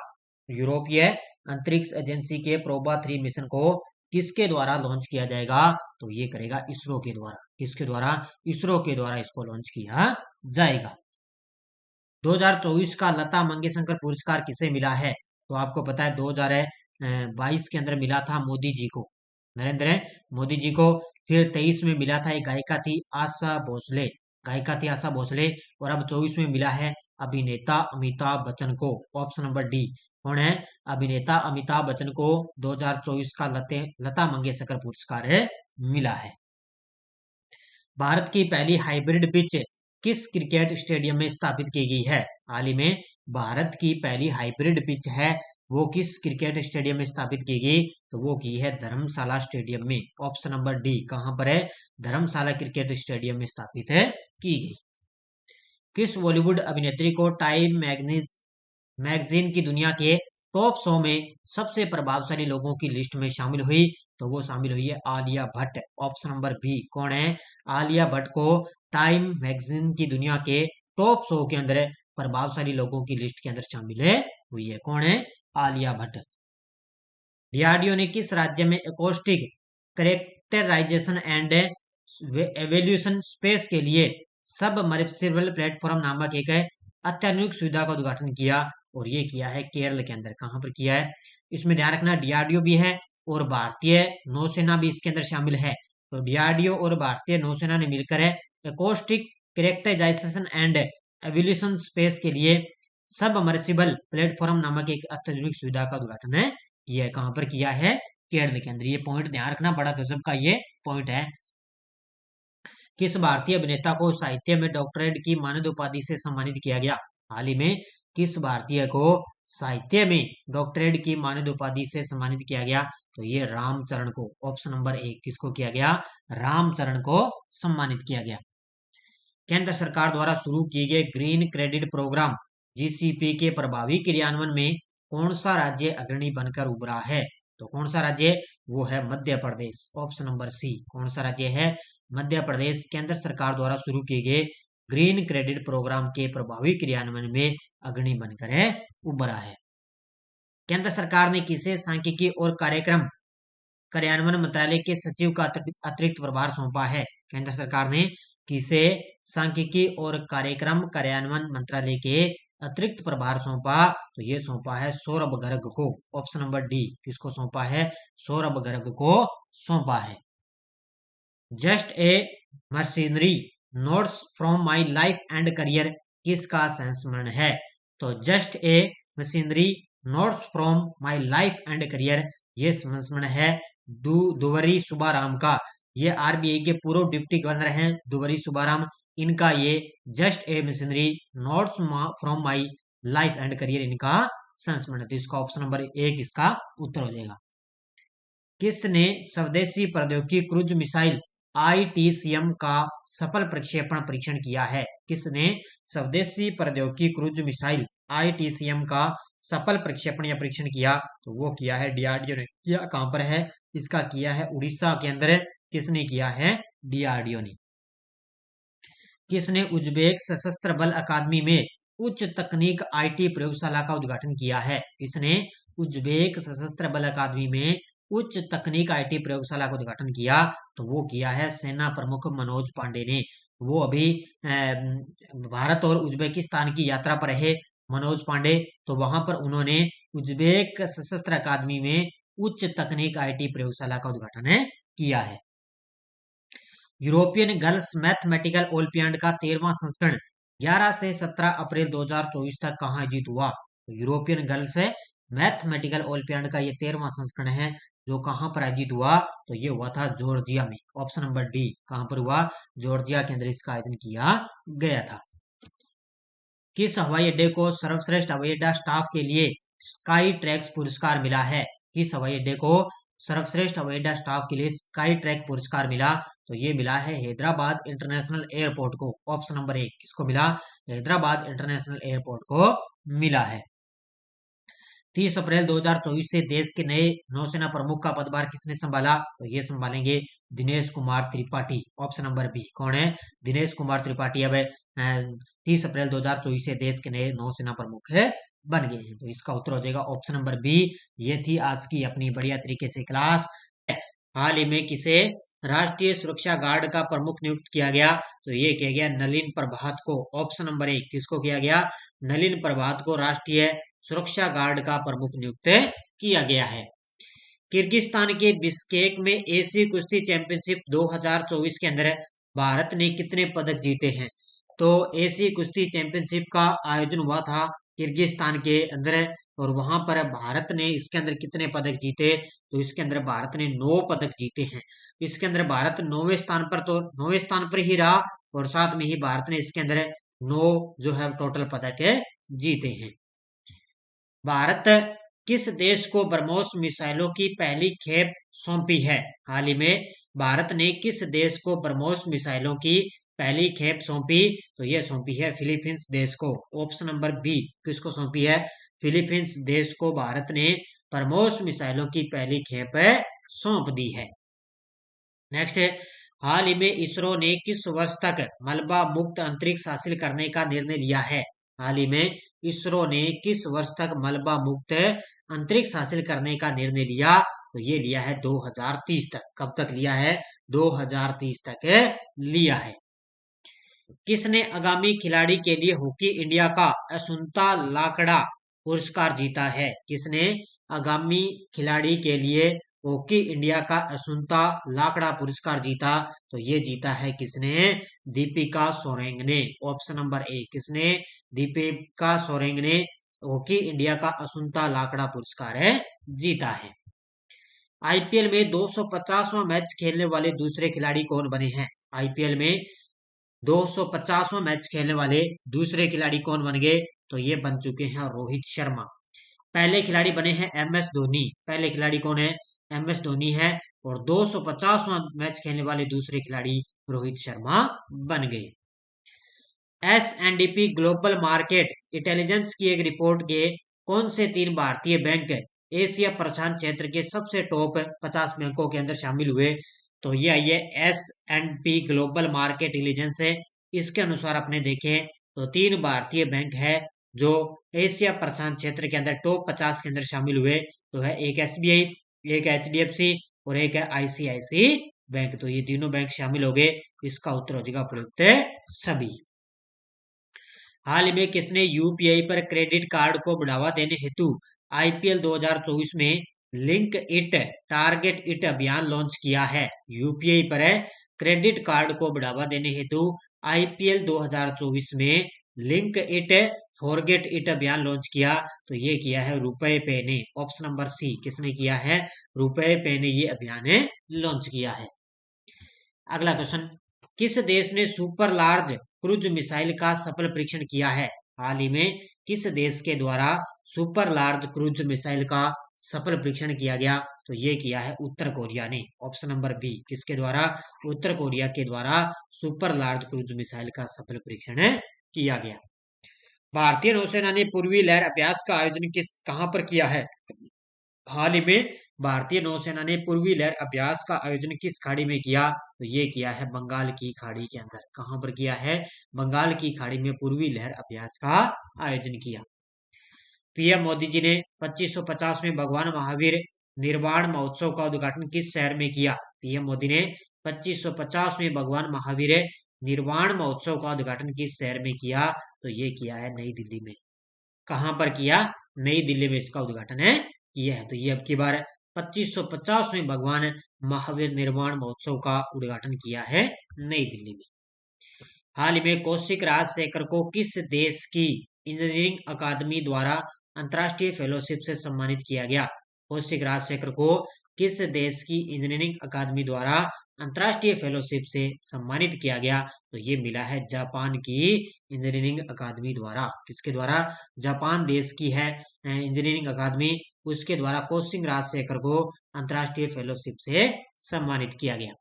यूरोपीय अंतरिक्ष एजेंसी के प्रोबा 3 मिशन को किसके द्वारा लॉन्च किया जाएगा? तो ये करेगा इसरो के द्वारा। किसके द्वारा? इसरो के द्वारा इसको लॉन्च किया जाएगा। 2024 का लता मंगेशकर पुरस्कार किसे मिला है? तो आपको पता है 2022 के अंदर मिला था मोदी जी को, नरेंद्र मोदी जी को। फिर 23 में मिला था, एक गायिका थी आशा भोसले, और अब 24 में मिला है अभिनेता अमिताभ बच्चन को। ऑप्शन नंबर डी कौन है? अभिनेता अमिताभ बच्चन को 2024 का लता मंगेशकर पुरस्कार मिला है। भारत की पहली हाइब्रिड पिच किस क्रिकेट स्टेडियम में स्थापित की गई है? हाल ही में भारत की पहली हाइब्रिड पिच है, वो किस क्रिकेट स्टेडियम में स्थापित की गई? तो वो की है धर्मशाला स्टेडियम में। ऑप्शन नंबर डी कहां पर है? धर्मशाला क्रिकेट स्टेडियम में स्थापित की गई। किस बॉलीवुड अभिनेत्री को टाइम मैगजीन की दुनिया के टॉप 100 में सबसे प्रभावशाली लोगों की लिस्ट में शामिल हुई? तो वो शामिल हुई है Alia Bhatt. Option number B कौन है? आलिया भट्ट को टाइम मैगजीन की दुनिया के टॉप 100 के अंदर प्रभावशाली लोगों की लिस्ट के अंदर शामिल हुई है। कौन है? आलिया भट्ट। डीआरडीओ ने किस राज्य में acoustic characterization and evolution space के लिए सबमर्सिबल प्लेटफॉर्म नामक एक अत्याधुनिक सुविधा का उद्घाटन किया? और ये किया है केरल के अंदर। कहां पर किया है? इसमें ध्यान रखना डीआरडीओ भी है और भारतीय नौसेना भी इसके अंदर शामिल है। तो डीआरडीओ और भारतीय नौसेना ने मिलकर acoustic characterization and evolution space के लिए सबमर्सिबल प्लेटफॉर्म नामक एक अत्याधुनिक सुविधा का उद्घाटन किया है। कहां पर किया है? केरल के अंदर। ये पॉइंट ध्यान रखना, बड़ा गजब का ये पॉइंट है। किस भारतीय अभिनेता को साहित्य में डॉक्टरेट की मानद उपाधि से सम्मानित किया गया? हाल ही में किस भारतीय को साहित्य में डॉक्टरेट की मानद उपाधि से सम्मानित किया गया? तो ये रामचरण को। ऑप्शन नंबर ए किसको किया गया? रामचरण को सम्मानित किया गया। केंद्र सरकार द्वारा शुरू किए गए ग्रीन क्रेडिट प्रोग्राम जीसीपी के प्रभावी क्रियान्वयन में कौन सा राज्य अग्रणी बनकर उभरा है? तो कौन सा राज्य? वो है मध्य प्रदेश। ऑप्शन नंबर सी कौन सा राज्य है? मध्य प्रदेश केंद्र सरकार द्वारा शुरू किए गए ग्रीन क्रेडिट प्रोग्राम के प्रभावी क्रियान्वयन में अग्रणी बनकर उभरा है। केंद्र सरकार ने किसे सांख्यिकी और कार्यक्रम कार्यान्वयन मंत्रालय के सचिव का अतिरिक्त प्रभार सौंपा है? केंद्र सरकार ने किसे सांख्यिकी और कार्यक्रम कार्यान्वयन मंत्रालय के अतिरिक्त प्रभार सौंपा? तो ये सौंपा है सौरभ गर्ग को। ऑप्शन नंबर डी किसको सौंपा है? सौरभ गर्ग को सौंपा है। Just a machinery notes from my life and career किसका संस्मरण है? तो just a machinery notes from my life and career ये संस्मरण है दुवरी सुब्बाराम का। ये आरबीआई के पूर्व डिप्टी गवर्नर हैं दुवरी सुब्बाराम। इनका ये just a machinery notes from my life and career इनका संस्मरण है। तो इसका ऑप्शन नंबर एक इसका उत्तर हो जाएगा। किसने स्वदेशी प्रौद्योगिकी क्रूज मिसाइल आईटीसीएम का सफल प्रक्षेपण परीक्षण किया है? किसने स्वदेशी प्रौद्योगिकी क्रूज मिसाइल आईटीसीएम का सफल प्रक्षेपण या परीक्षण किया? तो वो किया है डीआरडीओ ने। किया कहां पर है? इसका किया है उड़ीसा के अंदर। किसने किया है? डीआरडीओ ने। किसने उज्बेक सशस्त्र बल अकादमी में उच्च तकनीक आईटी प्रयोगशाला का उद्घाटन किया है? किसने उज्बेक सशस्त्र बल अकादमी में उच्च तकनीक आईटी प्रयोगशाला का उद्घाटन किया? तो वो किया है सेना प्रमुख मनोज पांडे ने। वो अभी भारत और उज्बेकिस्तान की यात्रा पर है मनोज पांडे। तो वहां पर उन्होंने उज्बेक सशस्त्र अकादमी में उच्च तकनीक आईटी प्रयोगशाला का उद्घाटन किया है। यूरोपियन गर्ल्स मैथमेटिकल ओलंपियाड का 13वां संस्करण 11 से 17 अप्रैल 2024 तक कहाँ आयोजित हुआ? तो यूरोपियन गर्ल्स मैथमेटिकल ओलंपियाड का ये 13वां संस्करण है जो कहाँ पर आयोजित हुआ? तो ये हुआ था जॉर्जिया में। ऑप्शन नंबर डी कहाँ पर हुआ? जॉर्जिया के अंदर इसका आयोजन किया गया था। किस हवाई अड्डे को सर्वश्रेष्ठ हवाई अड्डा स्टाफ के लिए स्काई ट्रैक्स पुरस्कार मिला है? किस हवाई अड्डे को सर्वश्रेष्ठ हवाई अड्डा स्टाफ के लिए स्काई ट्रैक पुरस्कार मिला? तो ये मिला है हैदराबाद इंटरनेशनल एयरपोर्ट को। ऑप्शन नंबर 1 किसको मिला? हैदराबाद इंटरनेशनल एयरपोर्ट को मिला है। 30 अप्रैल 2024 से देश के नए नौसेना प्रमुख का पदभार किसने संभाला? तो ये संभालेंगे Dinesh Kumar Tripathi. Option number B कौन है? दिनेश कुमार त्रिपाठी अब 30 अप्रैल 2024 से देश के नए नौसेना प्रमुख बन गए हैं। तो इसका उत्तर हो जाएगा ऑप्शन नंबर बी। ये थी आज की अपनी बढ़िया तरीके से क्लास। हाल ही में किसे राष्ट्रीय सुरक्षा गार्ड का प्रमुख नियुक्त किया गया? तो ये किया गया नलिन प्रभात को। ऑप्शन नंबर 1 किसको किया गया? नलिन प्रभात को राष्ट्रीय सुरक्षा गार्ड का प्रमुख नियुक्त किया गया है। किर्गिस्तान के बिश्केक में एशियाई कुश्ती चैंपियनशिप 2024 के अंदर भारत ने कितने पदक जीते हैं? तो एशियाई कुश्ती चैंपियनशिप का आयोजन हुआ था किर्गिस्तान के अंदर और वहां पर भारत ने इसके अंदर कितने पदक जीते? तो इसके अंदर भारत ने 9 पदक जीते हैं। इसके अंदर भारत 9वें स्थान पर, तो 9वें स्थान पर ही रहा और साथ में ही भारत ने इसके अंदर 9 जो है टोटल पदक जीते हैं। भारत किस देश को ब्रह्मोस मिसाइलों की पहली खेप सौंपी है? हाल ही में भारत ने किस देश को ब्रह्मोस मिसाइलों की पहली खेप सौंपी? तो यह सौंपी है फिलीपींस देश को। ऑप्शन नंबर बी किसको सौंपी है? फिलीपींस देश को भारत ने ब्रह्मोस मिसाइलों की पहली खेप सौंप दी है। नेक्स्ट है, हाल ही में इसरो ने किस वर्ष तक मलबा मुक्त अंतरिक्ष हासिल करने का निर्णय लिया है? हाल ही में इसरो ने किस वर्ष तक मलबा मुक्त अंतरिक्ष हासिल करने का निर्णय लिया? तो ये लिया है 2030 तक। कब तक लिया है? 2030 तक लिया है। किसने आगामी खिलाड़ी के लिए हॉकी इंडिया का असुंता लाकड़ा पुरस्कार जीता है? किसने आगामी खिलाड़ी के लिए हॉकी इंडिया का असुंता लाकड़ा पुरस्कार जीता? तो ये जीता है किसने? दीपिका सोरेंग ने। ऑप्शन नंबर 1 किसने? दीपिका सोरेंग ने हॉकी इंडिया का असुंता लाकड़ा पुरस्कार जीता है। आईपीएल में 250वां मैच खेलने वाले दूसरे खिलाड़ी कौन बने हैं? आईपीएल में 250वां मैच खेलने वाले दूसरे खिलाड़ी कौन बन गए? तो ये बन चुके हैं रोहित शर्मा। पहले खिलाड़ी बने हैं एमएस धोनी। पहले खिलाड़ी कौन है? एमएस धोनी है। और 250वां मैच खेलने वाले दूसरे खिलाड़ी रोहित शर्मा बन गए। एसएनडीपी ग्लोबल मार्केट इंटेलिजेंस की एक रिपोर्ट के कौन से 3 भारतीय बैंक एशिया प्रशांत क्षेत्र के सबसे टॉप 50 बैंकों के अंदर शामिल हुए? तो ये आई है एसएनपी ग्लोबल मार्केट इंटेलिजेंस है। इसके अनुसार अपने देखें तो 3 भारतीय बैंक है जो एशिया प्रशांत क्षेत्र के अंदर टॉप 50 के अंदर शामिल हुए। तो है एक एसबीआई, एक एचडीएफसी और एक है आईसीआईसी बैंक। तो ये तीनों बैंक शामिल हो गए। इसका उत्तर हो जाएगा उपयुक्त सभी। हाल ही में किसने यूपीआई पर क्रेडिट कार्ड को बढ़ावा देने हेतु आईपीएल 2024 में लिंक इट टारगेट इट अभियान लॉन्च किया है? यूपीआई पर क्रेडिट कार्ड को बढ़ावा देने हेतु आईपीएल 2024 में लिंक इट फॉरगेट इट अभियान लॉन्च किया। तो ये किया है रुपए पे ने। ऑप्शन नंबर सी किसने किया है? रुपए पे ने ये अभियान लॉन्च किया है। अगला क्वेश्चन, किस देश ने सुपर लार्ज क्रूज मिसाइल का सफल परीक्षण किया है? हाल ही में किस देश के द्वारा सुपर लार्ज क्रूज मिसाइल का सफल परीक्षण किया गया? तो ये किया है उत्तर कोरिया ने। ऑप्शन नंबर बी किसके द्वारा? उत्तर कोरिया के द्वारा सुपर लार्ज क्रूज मिसाइल का सफल परीक्षण किया गया। भारतीय नौसेना ने पूर्वी लहर अभ्यास का आयोजन कहां पर किया है? हाल ही में भारतीय नौसेना ने पूर्वी लहर अभ्यास का आयोजन किस खाड़ी में किया? तो ये किया है बंगाल की खाड़ी के अंदर। कहां पर किया है? बंगाल की खाड़ी में पूर्वी लहर अभ्यास का आयोजन किया। पीएम मोदी जी ने 2550वें भगवान महावीर निर्वाण महोत्सव का उद्घाटन किस शहर में किया? पीएम मोदी ने 2550वें भगवान महावीर निर्वाण महोत्सव का उद्घाटन किस शहर में किया? तो ये किया है नई दिल्ली में। कहां पर किया? नई दिल्ली में इसका उद्घाटन है किया है। तो ये अब की बार 2550वें भगवान महावीर निर्वाण महोत्सव का उद्घाटन किया है नई दिल्ली में। हाल ही में कौशिक राजशेखर को किस देश की इंजीनियरिंग अकादमी द्वारा अंतर्राष्ट्रीय फेलोशिप से सम्मानित किया गया? कौशिक राजशेखर को किस देश की इंजीनियरिंग अकादमी द्वारा अंतर्राष्ट्रीय फेलोशिप से सम्मानित किया गया? तो ये मिला है जापान की इंजीनियरिंग अकादमी द्वारा। किसके द्वारा? जापान देश की है इंजीनियरिंग अकादमी, उसके द्वारा कौशिक राजशेखर को अंतर्राष्ट्रीय फेलोशिप से सम्मानित किया गया।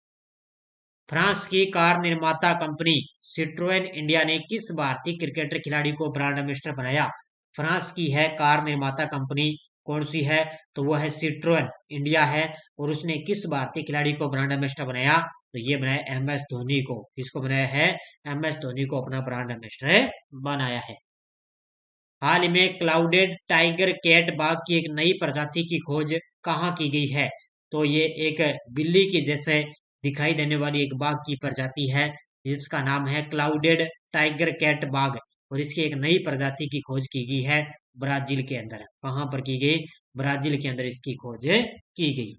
फ्रांस की कार निर्माता कंपनी सिट्रोएन इंडिया ने किस भारतीय क्रिकेटर खिलाड़ी को ब्रांड एम्बेसडर बनाया? फ्रांस की है कार निर्माता कंपनी, कौन सी है? तो वो है सिट्रोएन इंडिया है। और उसने किस भारतीय खिलाड़ी को ब्रांड एम्बेसडर बनाया? तो ये बनाया एम एस धोनी को। किसको बनाया है? एम एस धोनी को अपना ब्रांड एम्बेसडर बनाया है। हाल ही में क्लाउडेड टाइगर कैट बाघ की एक नई प्रजाति की खोज कहाँ की गई है? तो ये एक बिल्ली के जैसे दिखाई देने वाली एक बाघ की प्रजाति है, जिसका नाम है क्लाउडेड टाइगर कैट बाघ। और इसकी एक नई प्रजाति की खोज की गई है ब्राजील के अंदर। कहां पर की गई? ब्राजील के अंदर इसकी खोज की गई।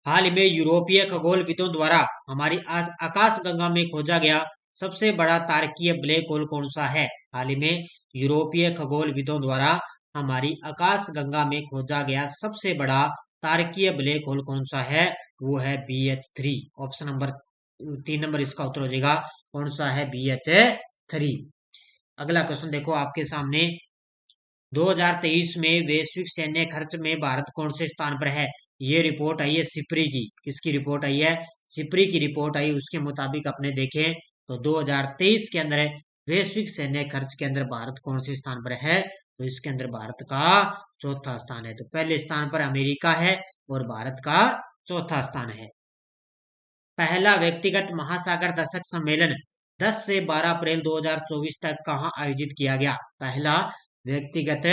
हाल ही में यूरोपीय खगोलविदों द्वारा हमारी आकाश गंगा में खोजा गया सबसे बड़ा तारकीय ब्लैक होल कौन सा है? हाल ही में यूरोपीय खगोलविदों द्वारा हमारी आकाश गंगा में खोजा गया सबसे बड़ा तारकीय ब्लैक होल कौन सा है? वो है BH3। ऑप्शन नंबर 3 नंबर इसका उत्तर हो जाएगा। कौन सा है? BH3। अगला क्वेश्चन देखो आपके सामने। 2023 में वैश्विक सैन्य खर्च में भारत कौन से स्थान पर है? ये रिपोर्ट आई है सिप्री की। किसकी रिपोर्ट आई है? सिप्री की रिपोर्ट आई। उसके मुताबिक अपने देखें तो 2023 के अंदर वैश्विक सैन्य खर्च के अंदर भारत कौन से स्थान पर है? तो इसके अंदर भारत का चौथा स्थान है। तो पहले स्थान पर अमेरिका है और भारत का चौथा स्थान है। पहला व्यक्तिगत महासागर दशक सम्मेलन 10 से 12 अप्रैल 2024 तक कहां आयोजित किया गया? पहला व्यक्तिगत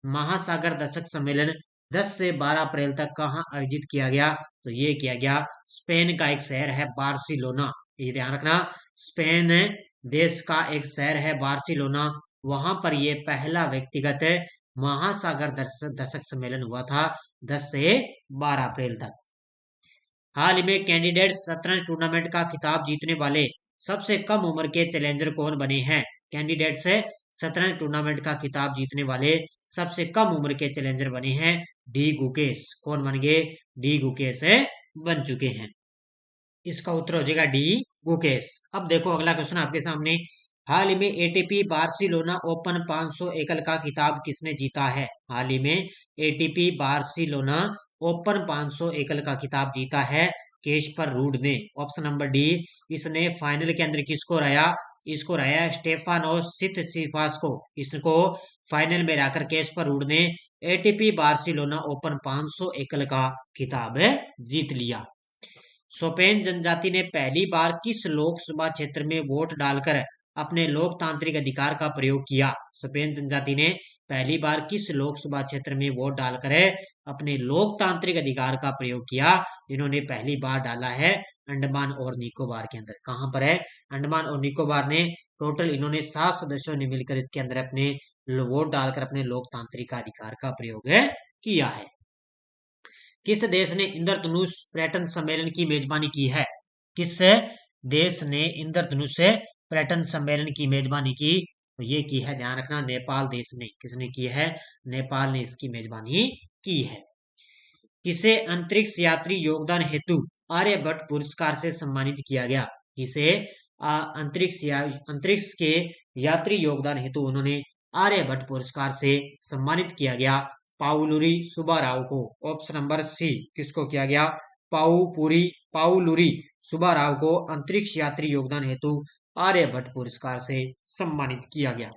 महासागर दशक सम्मेलन 10 से 12 अप्रैल तक कहां आयोजित किया गया? तो ये किया गया स्पेन का एक शहर है बार्सिलोना। ये ध्यान रखना, स्पेन देश का एक शहर है बार्सिलोना। वहां पर ये पहला व्यक्तिगत महासागर दशक सम्मेलन हुआ था 10 से 12 अप्रैल तक। हाल ही में कैंडिडेट शतरंज टूर्नामेंट का खिताब जीतने वाले सबसे कम उम्र के चैलेंजर कौन बने हैं? कैंडिडेट से शतरंज टूर्नामेंट का खिताब जीतने वाले सबसे कम उम्र के चैलेंजर बने हैं डी गुकेश। कौन बन गए? डी गुकेश बन चुके हैं। इसका उत्तर हो जाएगा डी गुकेश। अब देखो अगला क्वेश्चन आपके सामने। हाल ही में एटीपी बार्सिलोना ओपन 500 एकल का खिताब किसने जीता है? हाल ही में एटीपी बार्सिलोना ओपन 500 एकल का खिताब जीता है केशपर रूड ने। Option number D. इसने फाइनल के अंदर किसको हराया? इसको हराया स्टेफानोस सिटसिपास को। इसको फाइनल में हराकर केशपर रूड ने एटीपी बार्सिलोना ओपन 500 एकल का खिताब जीत लिया। सोपेन जनजाति ने पहली बार किस लोकसभा क्षेत्र में वोट डालकर अपने लोकतांत्रिक अधिकार का प्रयोग किया? सोपेन जनजाति ने पहली बार किस लोकसभा क्षेत्र में वोट डालकर अपने लोकतांत्रिक अधिकार का प्रयोग किया? इन्होंने पहली बार डाला है अंडमान और निकोबार के अंदर। कहां पर है? अंडमान और निकोबार ने टोटल इन्होंने 7 सदस्यों ने मिलकर इसके अंदर अपने वोट डालकर अपने लोकतांत्रिक अधिकार का प्रयोग किया है। किस देश ने इंद्रधनुष पर्यटन सम्मेलन की मेजबानी की है? किस देश ने इंद्रधनुष पर्यटन सम्मेलन की मेजबानी की? तो ये की है, ध्यान रखना, नेपाल देश ने। किसने की है? नेपाल ने इसकी मेजबानी की है। किसे अंतरिक्ष यात्री योगदान हेतु आर्यभट्ट पुरस्कार से सम्मानित किया गया? किसे अंतरिक्ष के यात्री योगदान हेतु उन्होंने आर्यभट्ट पुरस्कार से सम्मानित किया गया? पाउलुरी सुब्बाराव को। Option number C. किसको किया गया? पाउलुरी सुब्बाराव को अंतरिक्ष यात्री योगदान हेतु आर्यभट्ट पुरस्कार से सम्मानित किया गया।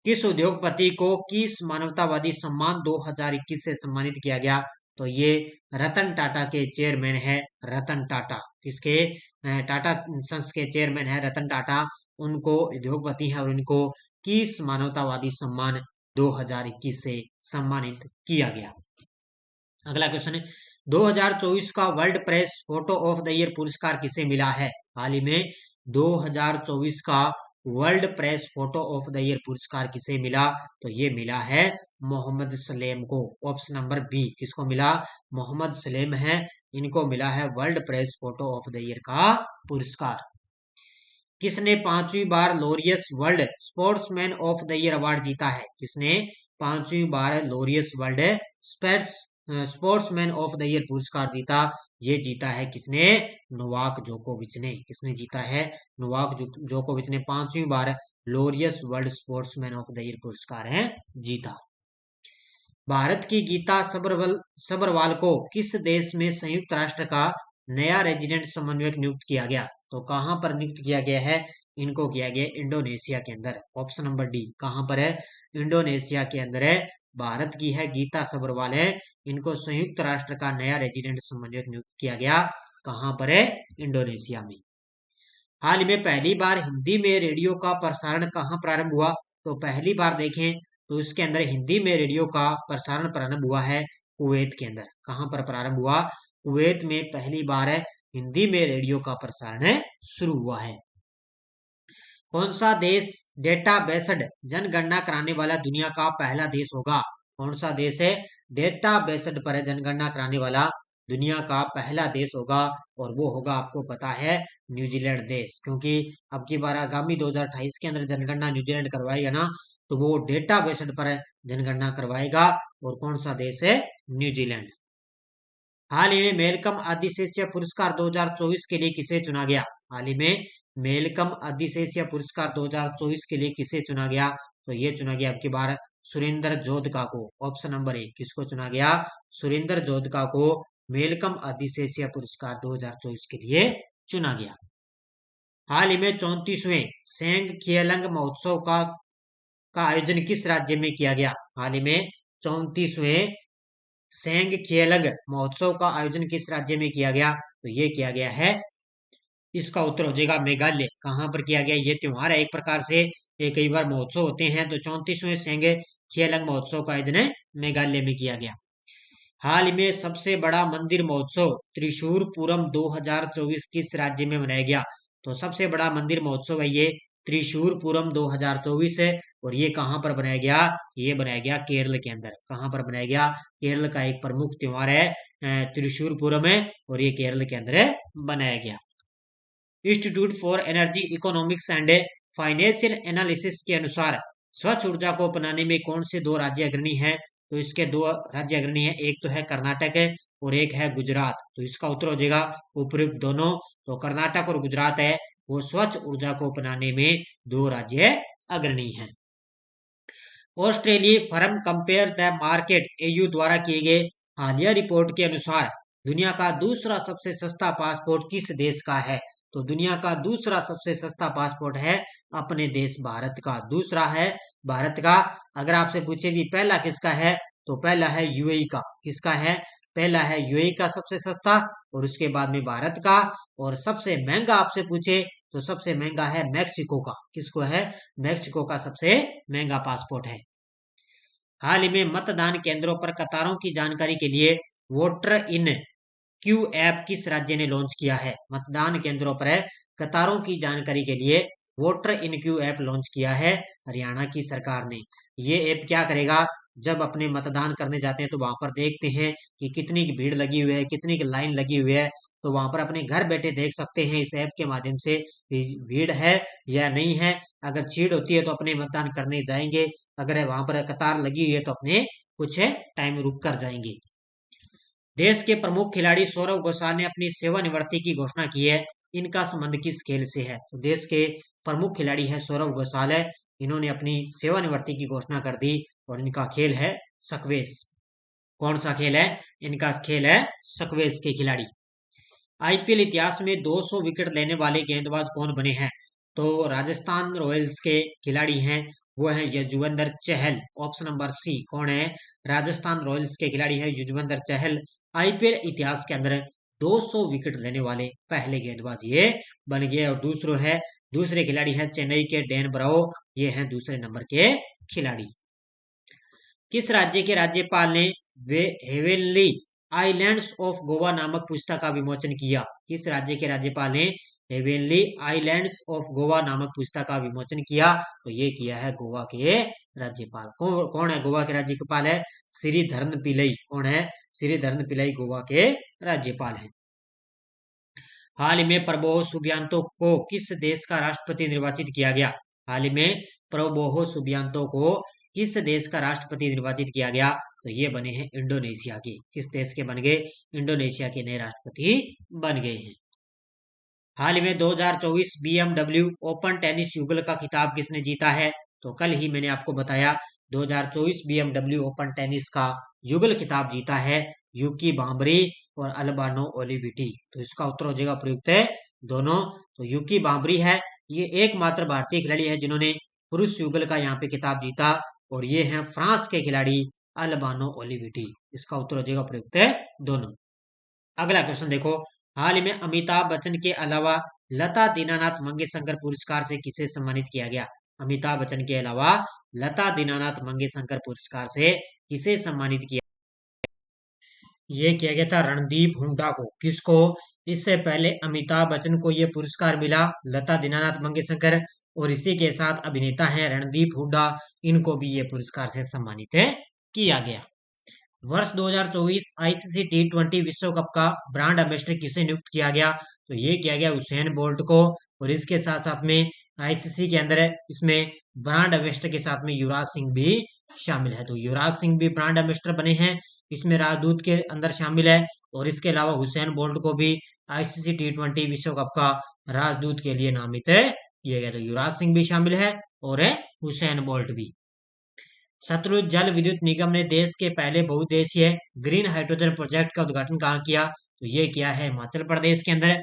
किस उद्योगपति को किस मानवतावादी सम्मान 2021 से सम्मानित किया गया? तो ये रतन टाटा के चेयरमैन है रतन टाटा। किसके? टाटा सन्स के चेयरमैन है रतन टाटा। उनको उद्योगपति है और उनको किस मानवतावादी सम्मान 2021 से सम्मानित किया गया। अगला क्वेश्चन है, 2024 का world press photo of the year पुरस्कार किसे मिला है? हाल ही में 2024 का world press photo of the year पुरस्कार किसे मिला? तो ये मिला है मोहम्मद सलेम को। ऑप्शन नंबर बी किसको मिला? मोहम्मद सलेम है, इनको मिला है world press photo of the year का पुरस्कार। किसने 5वीं बार Laureus world sportsman of the year award जीता है? किसने 5वीं बार Laureus world sportsman of the year पुरस्कार जीता? ये जीता है किसने? नोवाक जोकोविच ने। किसने जीता है? नोवाक जोकोविच ने 5वीं बार Laureus world sportsman of the year पुरस्कार है जीता। भारत की गीता सबरवाल को किस देश में संयुक्त राष्ट्र का नया रेजिडेंट समन्वयक नियुक्त किया गया? तो कहां पर नियुक्त किया गया है? इनको किया गया इंडोनेशिया के अंदर। ऑप्शन नंबर डी कहां पर है? इंडोनेशिया के अंदर है। भारत की है गीता सबरवाल है, इनको संयुक्त राष्ट्र का नया रेजिडेंट समन्वयक नियुक्त किया गया। कहां पर है? इंडोनेशिया में। हाल ही में पहली बार हिंदी में रेडियो का प्रसारण कहां प्रारंभ हुआ? तो पहली बार देखें तो इसके अंदर हिंदी में रेडियो का प्रसारण प्रारंभ हुआ है कुवैत के अंदर। कहां पर प्रारंभ हुआ? कुवैत में पहली बार है हिंदी में रेडियो का प्रसारण शुरू हुआ है। कौन सा देश डेटा बेस्ड जनगणना कराने वाला दुनिया का पहला देश होगा? कौन सा देश है डेटा बेस्ड पर जनगणना कराने वाला दुनिया का पहला देश होगा? और वो होगा, आपको पता है, न्यूजीलैंड देश। क्योंकि अब की बार आगामी 2028 के अंदर जनगणना न्यूजीलैंड करवाएगा ना, तो वो डेटा बेस्ड पर जनगणना करवाएगा। और कौन सा देश है? न्यूजीलैंड। हाल ही में मेलकम आदिशेष्य पुरस्कार 2024 के लिए किसे चुना गया? हाल ही में मेलकम आदिशेष्य पुरस्कार 2024 के लिए किसे चुना गया? तो ये चुना गया अब की बार सुरेंद्र जोधका को। ऑप्शन नंबर ए किसको चुना गया? सुरेंद्र जोधका को मेलकम आदिशेष्य पुरस्कार 2024 के लिए चुना गया। हाल ही में 34वें सेंग खियलंग महोत्सव का आयोजन किस राज्य में किया गया? हाल ही में 34वें सेंग खियलंग महोत्सव का आयोजन किस राज्य में किया गया? तो ये किया गया है, इसका उत्तर हो जाएगा मेघालय। कहां पर किया गया? ये त्योहार है एक प्रकार से, ये कई बार महोत्सव होते हैं। तो 34वें सेंग खियलंग महोत्सव का आयोजन मेघालय में किया गया। हाल ही में सबसे बड़ा मंदिर महोत्सव त्रिशूर पूरम 2024 किस राज्य में मनाया गया? तो सबसे बड़ा मंदिर महोत्सव है ये त्रिशूर पूरम 2024 है। और ये कहां पर बनाया गया? ये बनाया गया केरल के अंदर। कहां पर बनाया गया? केरल का एक प्रमुख त्योहार है त्रिशूर पूरम है, और ये केरल के अंदर बनाया गया। Institute for energy economics and financial analysis के अनुसार स्वच्छ ऊर्जा को अपनाने में कौन से दो राज्य अग्रणी हैं? तो इसके दो राज्य अग्रणी हैं, एक तो है कर्नाटक है और एक है गुजरात। तो इसका उत्तर हो जाएगा उपयुक्त दोनों। तो कर्नाटक और गुजरात है वो स्वच्छ ऊर्जा को अपनाने में दो राज्य अग्रणी हैं। Australia firm compare the market AU द्वारा किए गए हालिया रिपोर्ट के अनुसार दुनिया का दूसरा सबसे सस्ता पासपोर्ट किस देश का है? तो दुनिया का दूसरा सबसे सस्ता पासपोर्ट है अपने देश भारत का। दूसरा है भारत का। अगर आपसे पूछे भी पहला किसका है, तो पहला है यूएई का। किसका है? पहला है यूएई का सबसे सस्ता, और उसके बाद में भारत का। और सबसे महंगा आपसे पूछे तो सबसे महंगा है मैक्सिको का। किसको है? मैक्सिको का सबसे महंगा पासपोर्ट है। हाल ही में मतदान केंद्रों पर कतारों की जानकारी के लिए वोटर इन क्यू ऐप किस राज्य ने लॉन्च किया है? मतदान केंद्रों पर कतारों की जानकारी के लिए वोटर इन क्यू ऐप लॉन्च किया है हरियाणा की सरकार ने। ये ऐप क्या करेगा? जब अपने मतदान करने जाते हैं तो वहां पर देखते हैं कि कितनी की भीड़ लगी हुई है, कितनी की लाइन लगी हुई है, तो वहां पर अपने घर बैठे देख सकते हैं इस ऐप के माध्यम से भीड़ है या नहीं है। अगर भीड़ होती है तो अपने मतदान करने जाएंगे, अगर वहां पर कतार लगी हुई है तो अपने कुछ टाइम रुक कर जाएंगे। देश के प्रमुख खिलाड़ी सौरव घोषाल ने अपनी सेवानिवृत्ति की घोषणा की है। इनका संबंध किस खेल से है? तो देश के प्रमुख खिलाड़ी है सौरव घोषाल है, इन्होंने अपनी सेवानिवृत्ति की घोषणा कर दी। और इनका खेल है स्क्वैश। कौन सा खेल है? इनका खेल है स्क्वैश के खिलाड़ी। आईपीएल इतिहास में 200 विकेट लेने वाले गेंदबाज कौन बने हैं? तो राजस्थान रॉयल्स के खिलाड़ी हैं, वो है युजवेंद्र चहल। ऑप्शन नंबर सी कौन है? राजस्थान रॉयल्स के खिलाड़ी है युजवेंद्र चहल। आईपीएल इतिहास के अंदर 200 विकेट लेने वाले पहले गेंदबाज ये बन गए। और दूसरे खिलाड़ी है चेन्नई के डैन ब्रावो, ये हैं दूसरे नंबर के खिलाड़ी। किस राज्य के राज्यपाल ने हेवेनली आइलैंड्स ऑफ गोवा नामक पुस्तक का विमोचन किया? किस राज्य के राज्यपाल ने हेवेनली आइलैंड्स ऑफ गोवा नामक पुस्तक का विमोचन किया? तो ये किया है गोवा के राज्यपाल। कौन है गोवा के राज्यपाल? है श्रीधरन पिल्लई। कौन है? श्रीधरन पिल्लई गोवा के राज्यपाल हैं। हाल ही में प्रबोहो सुबियांतो को किस देश का राष्ट्रपति निर्वाचित किया गया? हाल ही में प्रबोहो सुबियांतो को किस देश का राष्ट्रपति निर्वाचित किया गया? तो ये बने हैं इंडोनेशिया के। किस देश के बन गए? इंडोनेशिया के नए राष्ट्रपति बन गए हैं। हाल ही में 2024 BMW ओपन टेनिस युगल का खिताब किसने जीता है? तो कल ही मैंने आपको बताया 2024 BMW ओपन टेनिस का युगल खिताब जीता है यूकी बाम्बरी और अल्बानो ओलिविटी। तो इसका उत्तर हो जाएगा प्रयुक्त है दोनों। तो यूकी बाम्बरी है, ये एकमात्र भारतीय खिलाड़ी है जिन्होंने पुरुष युगल का यहाँ पे खिताब जीता, और ये हैं फ्रांस के खिलाड़ी अल्बानो ओलिविटी। इसका उत्तर हो जाएगा प्रयुक्त है दोनों। अगला क्वेश्चन देखो, हाल ही में अमिताभ बच्चन के अलावा लता दीनानाथ मंगेशकर पुरस्कार से किसे सम्मानित किया गया? अमिताभ बच्चन के अलावा लता दीनानाथ मंगेशकर पुरस्कार से किसे सम्मानित किया? ये किया गया था रणदीप हुड्डा को। किसको? इससे पहले अमिताभ बच्चन को यह पुरस्कार मिला, लता दीनानाथ मंगेशकर, और इसी के साथ अभिनेता हैं रणदीप हुड्डा, इनको भी ये पुरस्कार से सम्मानित किया गया। वर्ष 2024 आईसीसी T20 विश्व कप का ब्रांड एम्बेसडर किसे नियुक्त किया गया? तो ये किया गया हुसैन बोल्ट को, और इसके साथ साथ में आईसीसी के अंदर इसमें ब्रांड एम्बेसडर के साथ में युवराज सिंह भी शामिल है। तो युवराज सिंह भी ब्रांड एम्बेसडर बने हैं, इसमें राजदूत के अंदर शामिल है, और इसके अलावा हुसैन बोल्ट को भी आईसीसी T20 विश्व कप का राजदूत के लिए नामित किया गया। तो युवराज सिंह भी शामिल है और हुसैन बोल्ट भी। सतलुज जल विद्युत निगम ने देश के पहले बहुउद्देशीय ग्रीन हाइड्रोजन प्रोजेक्ट का उद्घाटन कहाँ किया? तो ये किया है हिमाचल प्रदेश के अंदर।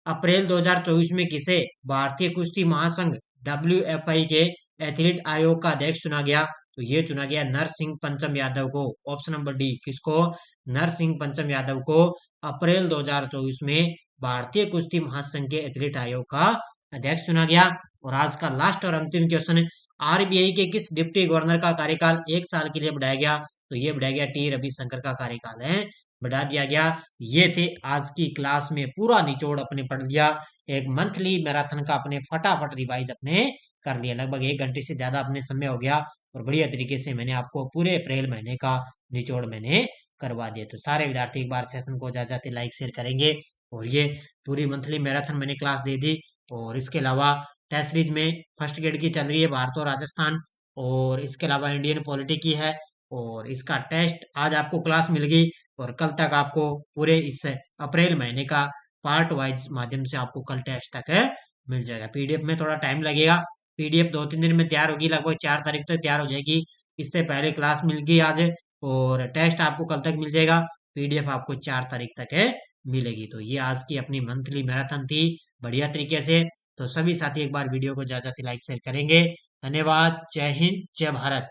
अप्रैल 2024 में किसे भारतीय कुश्ती महासंघ WFI के एथलीट आयोग का अध्यक्ष चुना गया? तो ये चुना गया नरसिंह पंचम यादव को। Option number D. किसको? नरसिंह पंचम यादव को अप्रैल 2024 में भारतीय कुश्ती महासंघ के एथलीट आयोग का अध्यक्ष चुना गया। और आज का लास्ट और अंतिम क्वेश्चन, आरबीआई के किस डिप्टी गवर्नर का कार्यकाल 1 साल के लिए बढ़ाया गया? तो ये बढ़ाया गया टी रविशंकर का कार्यकाल है बढ़ा दिया गया। ये थे आज की क्लास में पूरा निचोड़ अपने पढ़ लिया। एक मंथली मैराथन का अपने फटाफट रिवाइज अपने कर लिया। लगभग 1 घंटे से ज्यादा अपने समय हो गया, और बढ़िया तरीके से मैंने आपको पूरे अप्रैल महीने का निचोड़ मैंने करवा दिया। तो सारे विद्यार्थी एक बार सेशन को जाते लाइक शेयर करेंगे। और ये पूरी मंथली मैराथन मैंने क्लास दे दी, और इसके अलावा टेस्ट सीरीज में फर्स्ट ग्रेड की चल रही है भारत और राजस्थान, और इसके अलावा इंडियन पॉलिटी की है, और इसका टेस्ट आज आपको क्लास मिल गई, और कल तक आपको पूरे इस अप्रैल महीने का पार्ट वाइज माध्यम से आपको कल टेस्ट तक मिल जाएगा। पीडीएफ में थोड़ा टाइम लगेगा, पीडीएफ 2-3 दिन में तैयार होगी, लगभग 4 तारीख तक तैयार हो जाएगी। इससे पहले क्लास मिल गई आज, और टेस्ट आपको कल तक मिल जाएगा, पीडीएफ आपको 4 तारीख तक मिलेगी। तो ये आज की अपनी मंथली मैराथन थी बढ़िया तरीके से। तो सभी साथी एक बार वीडियो को ज्यादा लाइक शेयर करेंगे। धन्यवाद। जय हिंद, जय भारत।